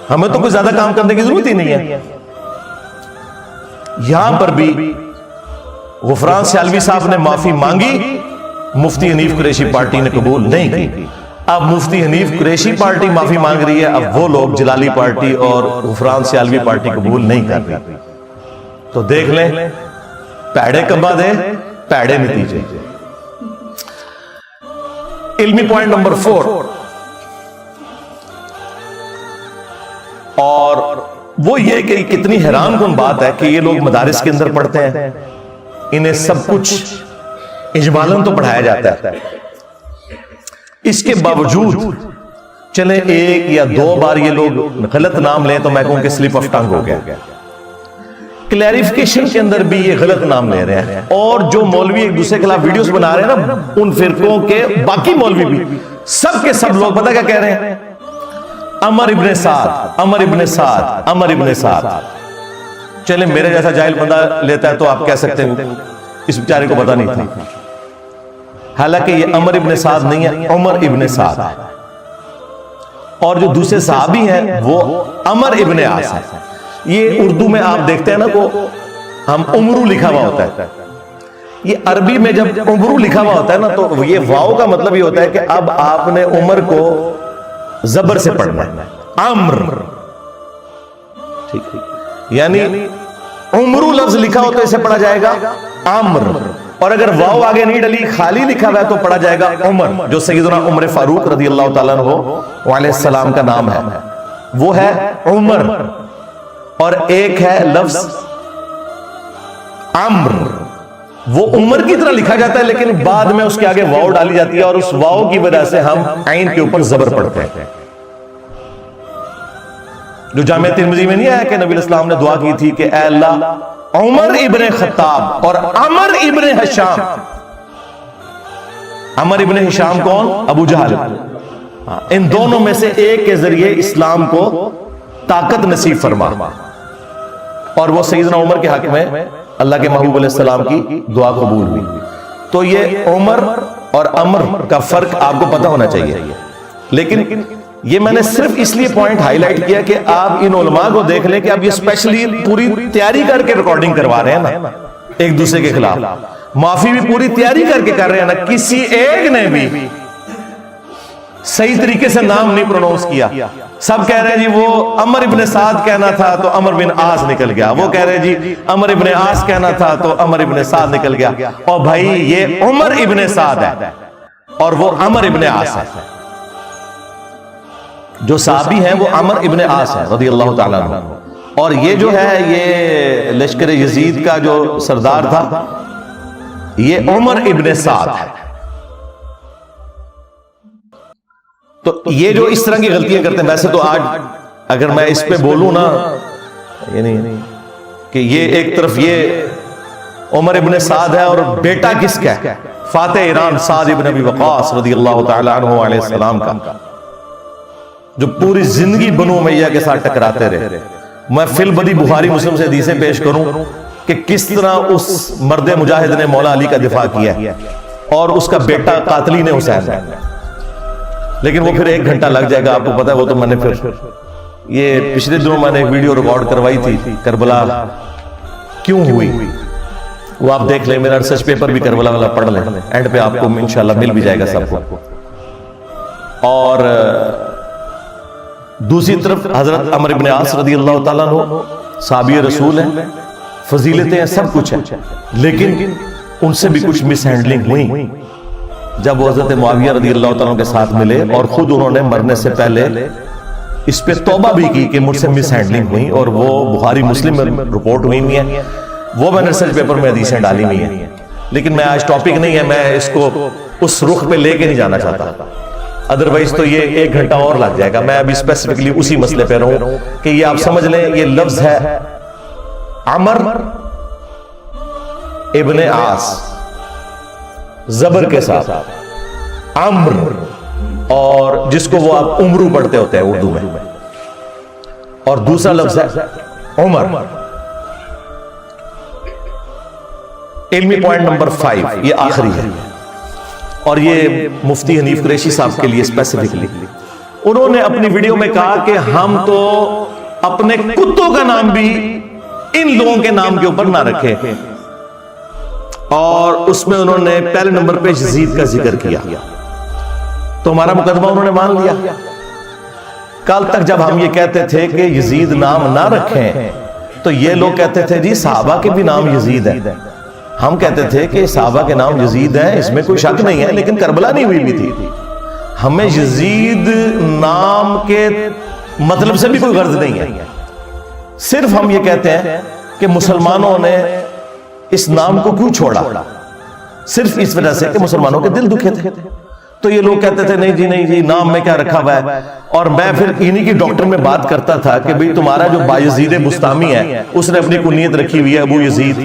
ہمیں تو کوئی زیادہ کام کرنے کی ضرورت ہی نہیں ہے۔ یہاں پر بھی غفران سیالوی صاحب نے معافی مانگی، مفتی حنیف قریشی پارٹی نے قبول نہیں کی، اب مفتی حنیف قریشی پارٹی معافی مانگ رہی ہے، اب وہ لوگ جلالی پارٹی اور غفران سیالوی پارٹی قبول نہیں کر رہی، تو دیکھ لیں پیڑے کبا دے پیڑے نتیجے۔ علمی پوائنٹ نمبر 4، اور وہ یہ کہ کتنی حیران کن بات ہے کہ یہ لوگ مدارس کے اندر پڑھتے ہیں، انہیں سب کچھ اجمالاً تو پڑھایا جاتا ہے، اس کے باوجود چلیں ایک یا دو بار یہ لوگ غلط نام لیں تو میں کہوں کہ سلپ آف ٹنگ ہو گیا، کلیریفیکیشن کے اندر بھی یہ غلط نام لے رہے ہیں، اور جو مولوی ایک دوسرے کے خلاف ویڈیوز بنا رہے ہیں نا، ان فرقوں کے باقی مولوی بھی سب کے سب لوگ پتہ کیا کہہ رہے ہیں؟ عمر ابن سعد، عمر ابن سعد، عمر ابن سعد۔ چلیں میرے جیسا جاہل بندہ لیتا ہے تو آپ کہہ سکتے ہیں اس بیچارے کو پتہ نہیں تھا، حالانکہ یہ عمر ابن سعد نہیں ہے، عمر ابن سعد ہے، اور جو دوسرے صحابی ہیں وہ عمر ابن عاص ہے۔ یہ اردو میں آپ دیکھتے ہیں نا کو ہم عمرو لکھا ہوا ہوتا ہے، یہ عربی میں جب عمرو لکھا ہوا ہوتا ہے نا تو یہ واو کا مطلب یہ ہوتا ہے کہ اب آپ نے عمر کو زبر سے پڑھنا ہے، عمر، ٹھیک ہے، یعنی عمرو لفظ لکھا ہو تو اسے پڑھا جائے گا عمر، اور اگر واو آگے نہیں ڈلی خالی لکھا ہوا ہے تو پڑھا جائے گا عمر، جو سیدنا عمر فاروق رضی اللہ تعالیٰ عنہ علیہ السلام کا نام ہے، وہ ہے عمر، اور ایک ہے لفظ عمر، وہ عمر کی طرح لکھا جاتا ہے لیکن بعد میں اس کے آگے واو ڈالی جاتی ہے، اور اس واو کی وجہ سے ہم عین کے اوپر زبر پڑھتے ہیں۔ جو جامع ترمذی میں نہیں آیا کہ نبی الاسلام نے دعا کی تھی کہ اے اللہ عمر ابن خطاب اور عمر ابن ہشام۔ عمر ابن ہشام کون؟ ابو جہل، ان دونوں میں سے ایک کے ذریعے اسلام کو طاقت نصیب فرما، اور وہ سیدنا عمر کے حق میں اللہ کے محبوب علیہ السلام کی دعا قبول ہوئی۔ تو یہ عمر اور عمر کا فرق آپ کو پتہ ہونا چاہیے، لیکن یہ میں نے صرف اس لیے پوائنٹ ہائی لائٹ کیا کہ آپ ان علماء کو دیکھ لیں کہ اب یہ اسپیشلی پوری تیاری کر کے ریکارڈنگ کروا رہے ہیں نا ایک دوسرے کے خلاف، معافی بھی پوری تیاری کر کے کر رہے ہیں نا، کسی ایک نے بھی صحیح طریقے سے نام نہیں پروناؤنس کیا، سب کہہ رہے ہیں جی وہ عمر ابن سعد کہنا تھا تو عمر بن عاص نکل گیا، وہ کہہ رہے ہیں جی عمر ابن عاص کہنا تھا تو عمر ابن سعد نکل گیا، اور بھائی یہ عمر ابن سعد ہے اور وہ عمر ابن عاص ہے، جو صحابی ہیں وہ عمر ابن عاص ہے رضی اللہ تعالیٰ عنہ، اور یہ جو ہے یہ لشکر یزید کا جو سردار تھا یہ عمر ابن سعد ہے۔ تو یہ جو اس طرح کی غلطیاں کرتے ہیں، ویسے تو آج اگر میں اس پہ بولوں نا یعنی کہ یہ ایک طرف یہ عمر ابن سعد ہے اور بیٹا کس کا ہے؟ فاتح ایران سعد ابن ابی وقاص رضی اللہ تعالیٰ عنہ علیہ السلام کا، جو پوری زندگی بنو امیہ کے ساتھ ٹکراتے رہے۔ میں فی البدی بخاری مسلم سے حدیثیں پیش کروں کہ کس طرح اس مرد مجاہد نے مولا علی کا دفاع کیا اور اس کا بیٹا قاتلین حسین ہے، لیکن وہ پھر 1 گھنٹہ لگ جائے گا، آپ کو پتا ہے وہ تو میں نے پھر یہ پچھلے دنوں میں نے ایک ویڈیو ریکارڈ کروائی تھی کربلا کیوں ہوئی، وہ آپ دیکھ لیں، میرا ریسرچ پیپر بھی کربلا والا پڑھ لیں، اینڈ پہ آپ کو انشاءاللہ مل بھی جائے گا سب کو۔ اور دوسری طرف حضرت عمر ابن عاص رضی اللہ تعالیٰ عنہ صحابی رسول ہیں، فضیلتیں ہیں، سب کچھ ہے، لیکن ان سے بھی کچھ مس ہینڈلنگ ہوئی جب وہ حضرت معاویہ رضی اللہ تعالیٰ کے ساتھ ملے، اور خود انہوں نے مرنے سے پہلے اس پہ توبہ بھی کی کہ مجھ سے مس ہینڈلنگ ہوئی، اور وہ بخاری مسلم میں رپورٹ ہوئی ہیں، وہ میں نے ریسرچ پیپر میں حدیثیں ڈالی ہوئی ہیں، لیکن میں آج ٹاپک نہیں ہے، میں اس کو اس رخ پہ لے کے نہیں جانا چاہتا، ادروائز تو یہ 1 گھنٹہ اور لگ جائے گا۔ میں ابھی اسپیسیفکلی اسی مسئلے پہ رہوں کہ یہ آپ سمجھ لیں یہ لفظ ہے عمر ابن عاص زبر کے ساتھ عمر، اور جس کو وہ آپ عمرو پڑھتے ہوتے ہیں اردو میں، اور دوسرا لفظ ہے عمر۔ علمی پوائنٹ نمبر 5 یہ آخری ہے، اور یہ مفتی حنیف قریشی صاحب کے لیے اسپیسیفکلی انہوں نے اپنی ویڈیو میں کہا کہ ہم تو اپنے کتوں کا نام بھی ان لوگوں کے نام کے اوپر نہ رکھے، اور اس میں انہوں نے پہلے نمبر پہ یزید کا ذکر کیا، تو ہمارا مقدمہ انہوں نے مان لیا۔ کل تک جب ہم یہ کہتے تھے کہ یزید نام نہ رکھیں تو یہ لوگ کہتے تھے جی صحابہ کے بھی نام یزید ہیں، ہم کہتے تھے کہ صحابہ کے نام یزید ہیں، اس میں کوئی شک نہیں ہے، لیکن کربلا نہیں ہوئی بھی تھی، ہمیں یزید نام کے مطلب سے بھی کوئی غرض نہیں ہے، صرف ہم یہ کہتے ہیں کہ مسلمانوں نے اس نام کو کیوں چھوڑا، صرف اس وجہ سے کہ مسلمانوں کے دل دکھے تھے، تو یہ لوگ کہتے تھے نہیں جی نام میں کیا رکھا ہوا ہے. اور میں پھر انہی کی ڈاکٹر میں بات کرتا تھا کہ بھئی تمہارا جو بایزید بسطامی ہے اس نے اپنی کنیت رکھی ہوئی ہے ابو یزید.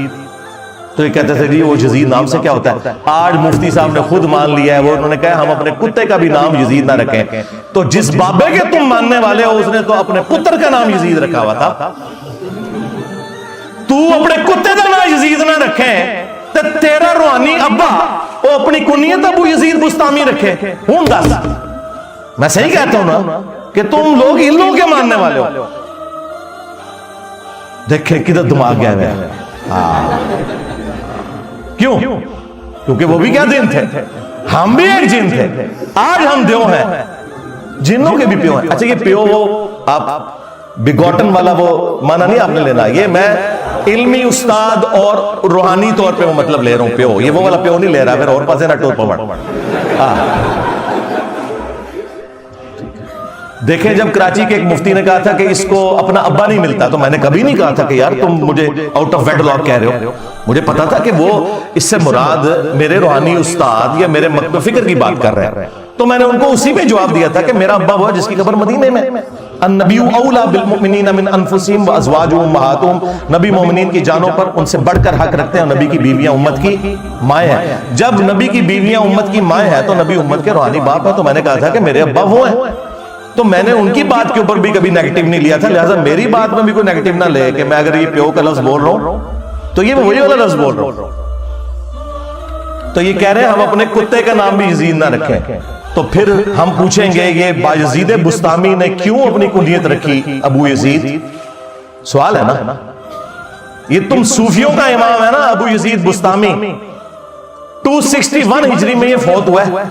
تو یہ کہتے تھے جی وہ یزید نام سے کیا ہوتا ہے. آج مفتی صاحب نے خود مان لیا ہے, وہ انہوں نے کہا ہم اپنے کتے کا بھی نام یزید نہ رکھیں. تو جس بابے کے تم ماننے والے ہو اس نے تو اپنے پتر کا نام یزید رکھا ہوا تھا. تو اپنے کتے کا نام یزید نہ رکھیں تو تیرا روحانی ابا وہ اپنی کنیت ابو یزید بسطامی رکھے. ہوں دس میں صحیح کہتا ہوں نا کہ تم لوگ ان لوگوں کے ماننے والے ہو. دیکھیں کدھر دماغ گیا ہے. کیوں؟ کیونکہ وہ بھی کیا جن تھے, ہم بھی ایک جن تھے. آج ہم دیو ہیں, جنوں کے بھی پیو ہیں. اچھا یہ پیو وہ آپ بگوٹن والا وہ مانا نہیں آپ نے لینا, یہ میں علمی استاد اور روحانی طور پہ وہ مطلب لے رہا ہوں. پیو یہ وہ والا پیو نہیں لے رہا, پھر اور پاسے نہ ٹور پوڑ. دیکھیں جب کراچی کے ایک مفتی نے کہا تھا کہ اس کو اپنا ابا نہیں ملتا, تو میں نے کبھی نہیں کہا تھا کہ یار تم مجھے آؤٹ آف ویڈ لاک کہہ رہے ہو. مجھے پتا تھا کہ وہ اس سے مراد میرے روحانی استاد یا میرے مکتب فکر کی بات کر رہے ہیں. تو میں نے ان کو اسی پہ جواب دیا تھا کہ میرا ابا وہ ہے جس کی قبر مدینے میں. النبی اولا بالمؤمنین من انفسہم وازواجہم امہاتہم, نبی مومنین کی جانوں پر ان سے بڑھ کر حق رکھتے ہیں. نبی کی بیویاں امت کی مائیں ہیں. جب نبی کی بیویاں امت کی مائیں ہیں تو نبی امت کے روحانی باپ ہے. تو میں نے کہا تھا کہ میرے ابا وہ ہیں. تو میں نے ان کی بات کے اوپر بھی کبھی نیگیٹو نہیں لیا تھا, لہٰذا میری بات میں بھی کوئی نیگیٹو نہ لے کہ میں اگر یہ پیو کا لفظ بول رہا ہوں تو یہ وہی والا لفظ بول رہا ہوں. تو یہ کہہ رہے ہیں ہم اپنے کتے کا نام بھی یزید نہ رکھیں. تو پھر ہم پوچھیں گے یہ بایزید بسطامی نے کیوں اپنی کنیت رکھی ابو یزید؟ سوال ہے نا. یہ تم صوفیوں کا امام ہے نا ابو یزید بسطامی, 261 ہجری میں یہ فوت ہوا ہے.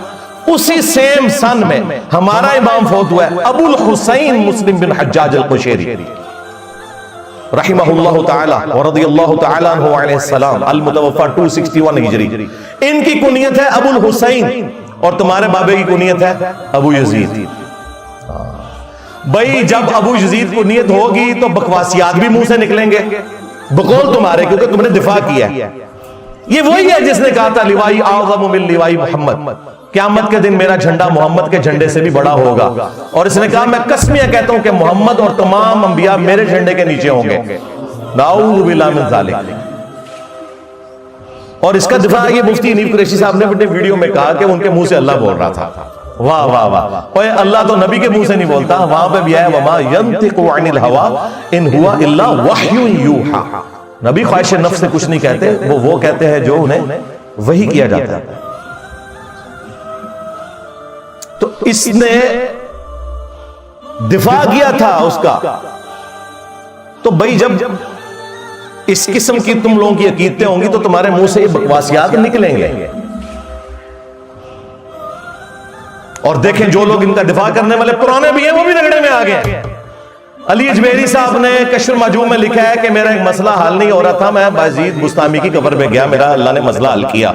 اسی سیم سن میں ہمارا امام فوت ہوا ہے ابو الحسین مسلم بن حجاج القشیری رحمہ اللہ تعالی ورضی اللہ تعالی عنہ علیہ السلام, المتوفى 261 ہجری. ان کی کنیت ہے ابو الحسین اور تمہارے بابے کی کنیت ہے ابو یزید. بھئی جب ابو یزید کنیت ہوگی تو بکواسیات بھی منہ سے نکلیں گے بقول تمہارے, کیونکہ تم نے دفاع کیا ہے. یہ وہی ہے جس نے کہا تھا لوائی اعظم من لوائی محمد, قیامت کے دن میرا جھنڈا محمد کے جھنڈے سے بھی بڑا ہوگا. اور اس نے کہا میں قسمیہ کہتا ہوں کہ محمد اور تمام انبیاء میرے جھنڈے کے نیچے ہوں گے. نعوذ باللہ من ذالک. اور اس کا دفاع یہ مفتی انیف قریشی صاحب نے اپنے ویڈیو میں کہا کہ ان کے منہ سے اللہ بول رہا تھا. واہ واہ واہ, اوے اللہ تو نبی کے منہ سے نہیں بولتا. وہاں پہ بھی ہے وما ينطق عن الهوى ان هو الا وحی یوحى, نبی خواہش نفس سے کچھ نہیں کہتے, وہ کہتے ہیں جو انہیں وحی کیا جاتا ہے. تو اس نے دفاع کیا تھا اس کا. تو بھائی جب اس قسم کی تم لوگوں کی عقیدتیں ہوں گی تو تمہارے منہ سے یہ بکواسیات نکلیں گے. اور دیکھیں جو لوگ ان کا دفاع کرنے والے پرانے بھی ہیں وہ بھی رگڑے میں آ گئے. علی اجمیری صاحب نے کشف المحجوب میں لکھا ہے کہ میرا ایک مسئلہ حل نہیں ہو رہا تھا, میں بایزید بسطامی کی قبر پہ گیا, میرا اللہ نے مسئلہ حل کیا.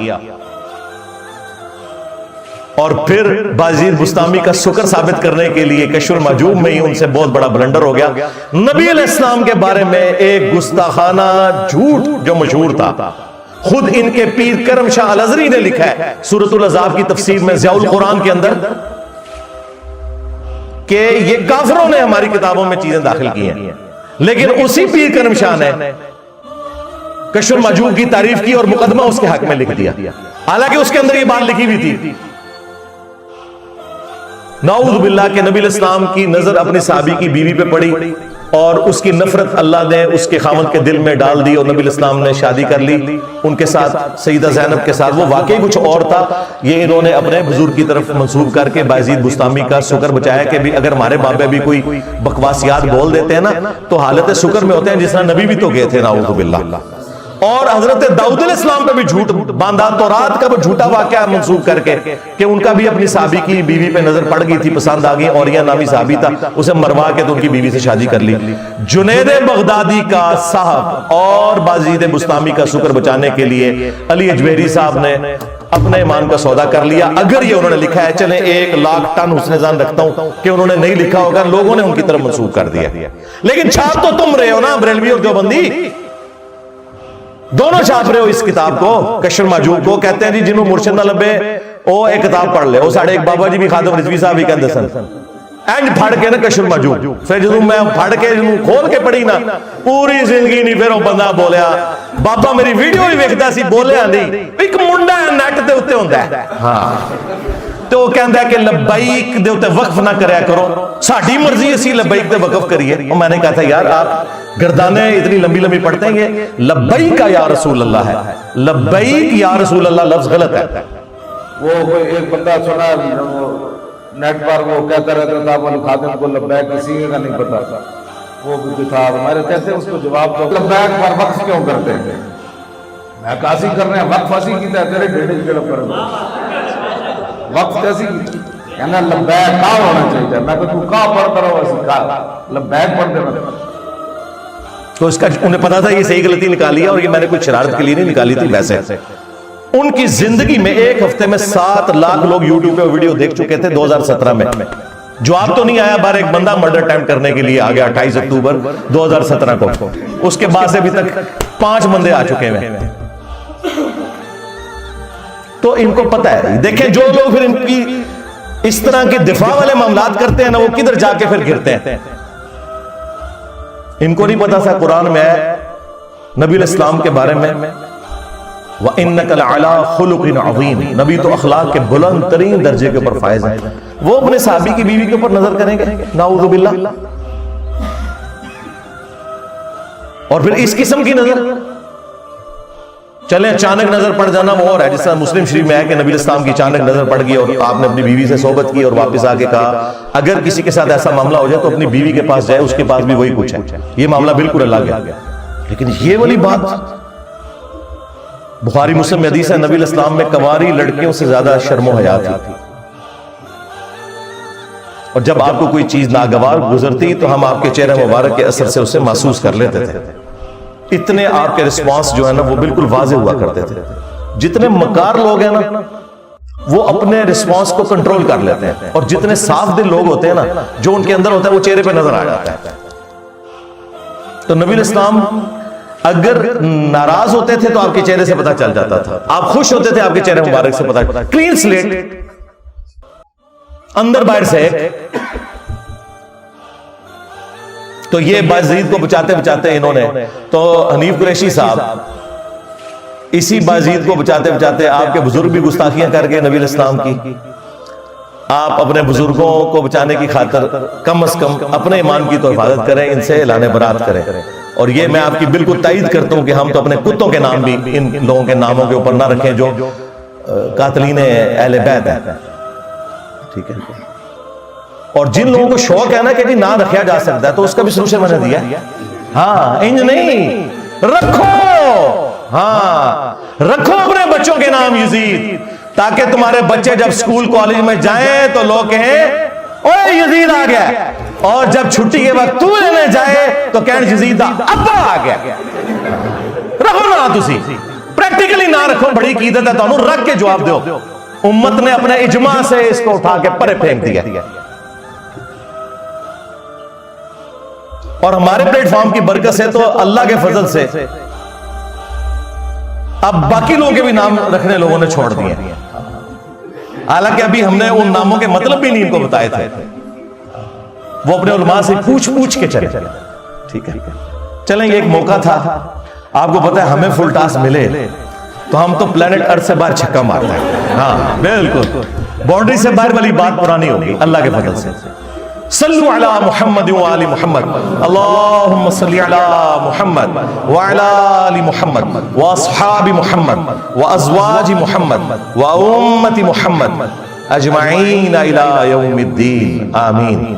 اور پھر بایزید بسطامی کا شکر ثابت کرنے کے لیے کشف المحجوب میں ہی ان سے بہت بڑا بلنڈر ہو گیا. نبی علیہ السلام کے بارے میں ایک گستاخانہ جھوٹ جو مشہور تھا, خود ان کے پیر کرم شاہ الازری نے لکھا ہے سورۃ الاحزاب کی تفسیر میں ضیاء القرآن کے اندر کہ یہ کافروں نے ہماری کتابوں میں چیزیں داخل کی ہیں. لیکن اسی پیر کرم شاہ نے کشف المحجوب کی تعریف کی اور مقدمہ اس کے حق میں لکھ دیا, حالانکہ اس کے اندر یہ بات لکھی ہوئی تھی. نعوذ باللہ کہ نبی علیہ السلام کی نظر اپنی صحابی کی بیوی پہ پڑی اور اس کی نفرت اللہ نے اس کے خامد کے دل میں ڈال دی, اور نبی علیہ السلام نے شادی کر لی ان کے ساتھ, سیدہ زینب کے ساتھ. وہ واقعی کچھ اور تھا, یہ انہوں نے اپنے حضور کی طرف منسوب کر کے بایزید بسطامی کا شکر بچایا کہ بھی اگر ہمارے بابے بھی کوئی بکواسیات بول دیتے ہیں نا تو حالت شکر میں ہوتے ہیں, جس طرح نبی بھی تو گئے تھے نعوذ باللہ. اور حضرت داؤد علیہ السلام پہ بھی جھوٹ باندھا, تورات کا وہ جھوٹا واقعہ منسوب کر کے کہ ان کا بھی اپنی صحابی کی بیوی پہ نظر پڑ گئی تھی, پسند آ گئی, اور یہ نامی صحابی تھا, اسے مروا کے تو ان کی بیوی سے شادی کر لی. جنید بغدادی کا صاحب اور بایزید بسطامی کا شکر بچانے کے لیے علی اجمیری صاحب نے اپنے ایمان کا سودا کر لیا. اگر یہ انہوں نے لکھا ہے, چلیں 1,00,000 ٹن حسن ظن رکھتا ہوں کہ انہوں نے نہیں لکھا ہوگا, لوگوں نے ان کی طرف منسوب کر دیا. لیکن چھاپ تو تم رہے ہو نا, بریلوی اور دیوبندی دونوں چھاپ رہے ہو اس کتاب کو, کشف المحجوب کو. کہتے ہیں جی جنہوں مرشد نہ لبے وہ ایک کتاب پڑھ لے. وہ ساڑھے ایک بابا جی بھی خادم رضوی صاحب بھی کہتے سن اینج پھڑ کے نا کشر مجوب, پھر جدوں میں پھڑ کے کھول کے پڑھی نا پوری زندگی نہیں پھر وہ بندہ بولیا بابا میری ویڈیو بھی ویکھدا سی بولیا نہیں ایک منڈا نیٹ دے اوتے ہوندا ہے ہاں تو کہندا ہے کہ لبیک دے اوتے وقف نہ کریا کرو, ساڈی مرضی اسی لبیک دے وقف کریے. اور میں نے کہا تھا یار آپ گردانیں اتنی لمبی لمبی پڑھتے ہیں, یہ لبیک یا رسول اللہ ہے, لبیک یا رسول اللہ لفظ غلط ہے. وہ ایک بندہ سنا نیٹ پر وہ کہتا رہتا تھا وہ خادم کو لبیک کسی کا نہیں پتا تھا, وہ بھی تھا ہمارے کیسے اس کو جواب دو لبیک پر وقف کیوں کرتے ہیں, میں کاسی کر رہے ہیں وقف اسی کی تیرے ڈیڑھ جڑ پر وقف کیسی کہنا لبیک کا ہونا چاہیے, میں کہ تو کا پڑھتا رہو اسی کا لبیک پڑھ دینا. تو اس کا انہیں پتا تھا یہ صحیح غلطی نکالی ہے, اور یہ میں نے کوئی شرارت کے لیے نہیں نکالی تھی. ویسے ان کی زندگی میں ایک ہفتے میں 7 لاکھ لوگ یوٹیوب پہ ویڈیو دیکھ چکے تھے 2017 میں. جواب تو نہیں آیا, بار ایک بندہ مرڈر اٹیمپٹ کرنے کے لیے آ گیا 28 اکتوبر 2017 کو, اس کے بعد سے ابھی تک 5 بندے آ چکے ہیں. تو ان کو پتا ہے. دیکھیں جو لوگ پھر ان کی اس طرح کے دفاع والے معاملات کرتے ہیں نا, وہ کدھر جا کے پھر گرتے ہیں. ان کو نہیں پتا تھا قرآن میں ہے نبی علیہ السلام کے بارے میں وَإِنَّكَ لَعَلَىٰ خُلُقٍ عَظِيمٍ, نبی تو اخلاق کے بلند ترین درجے کے اوپر فائز ہیں. وہ اپنے صحابی کی بیوی کے اوپر نظر کریں گے نعوذ باللہ, اور پھر اس قسم کی نظر چلیں اچانک نظر پڑ جانا وہ اور ہے. جس طرح مسلم شریف میں ہے کہ نبی علیہ السلام کی اچانک نظر پڑ گئی اور آپ نے اپنی بیوی سے صحبت کی اور واپس آ کے کہا اگر کسی کے ساتھ ایسا معاملہ ہو جائے تو اپنی بیوی کے پاس جائے, اس کے پاس بھی وہی کچھ ہے. یہ معاملہ بالکل الگ ہے. لیکن یہ والی بات بخاری مسلم میں حدیث ہے نبی علیہ السلام میں کنواری لڑکیوں سے زیادہ شرم و حیا تھی, اور جب آپ کو کوئی چیز ناگوار گزرتی تو ہم آپ کے چہرے مبارک کے اثر سے اسے محسوس کر لیتے تھے. اتنے آپ کے رسپانس جو ہے نا وہ بالکل واضح ہوا کرتے تھے. جتنے مکار لوگ ہیں نا وہ اپنے رسپانس کو کنٹرول کر لیتے ہیں, اور جتنے صاف دل لوگ ہوتے ہیں نا جو ان کے اندر ہوتا ہے وہ چہرے پہ نظر آ جاتا ہے. تو نبی علیہ السلام اگر ناراض ہوتے تھے تو آپ کے چہرے سے پتہ چل جاتا تھا, آپ خوش ہوتے تھے آپ کے چہرے مبارک سے پتہ, کلین سلیٹ اندر باہر سے. تو یہ بازید کو بچاتے بچاتے انہوں نے تو حنیف قریشی صاحب اسی بازید کو بچاتے بچاتے آپ کے بزرگ بھی گستاخیاں کر گئے نبی علیہ السلام کی. آپ اپنے بزرگوں کو بچانے کی خاطر کم از کم اپنے ایمان کی تو حفاظت کریں, ان سے اعلان برات کریں. اور یہ میں آپ کی بالکل تائید کرتا ہوں کہ ہم تو اپنے کتوں کے نام بھی ان لوگوں کے ناموں کے اوپر نہ رکھیں جو قاتلین اہل بیت ہیں. ٹھیک ہے, اور جن لوگوں کو شوق ہے نا کہ نہ رکھا جا سکتا ہے تو اس کا بھی سلوشن میں نے دیا. ہاں انج نہیں رکھو, ہاں رکھو اپنے بچوں کے نام یزید, تاکہ تمہارے بچے جب سکول کالج میں جائیں تو لوگ کہیں اوے یزید آ گیا, اور جب چھٹی کے وقت تو لینے جائے تو کہن یزید ابا آ گیا. رکھو نا تسی پریکٹیکلی نہ رکھو, بڑی عقیدت ہے تو رکھ کے جواب دو. امت نے اپنے اجماع سے اس کو اٹھا کے پرے پھینک دیا. اور ہمارے پلیٹ فارم کی برکت سے تو اللہ کے فضل سے اب باقی لوگوں کے بھی نام رکھنے لوگوں نے چھوڑ دیے, حالانکہ ابھی ہم نے ان ناموں کے مطلب بھی نہیں ان کو بتائے تھے. وہ اپنے علماء سے پوچھ کے چلے. ٹھیک ہے, چلیں یہ ایک موقع تھا, آپ کو پتا ہے ہمیں فل ٹاس ملے تو ہم تو پلانٹ ارتھ سے باہر چھکا مارتے ہیں. ہاں بالکل باؤنڈری سے باہر والی بات پرانی ہوگی اللہ کے فضل سے. صلو علی محمد وآل محمد, اللہم صلی علی محمد وعلی آل محمد واصحاب محمد وازواج محمد وامت محمد اجمعین الی یوم الدین, آمین.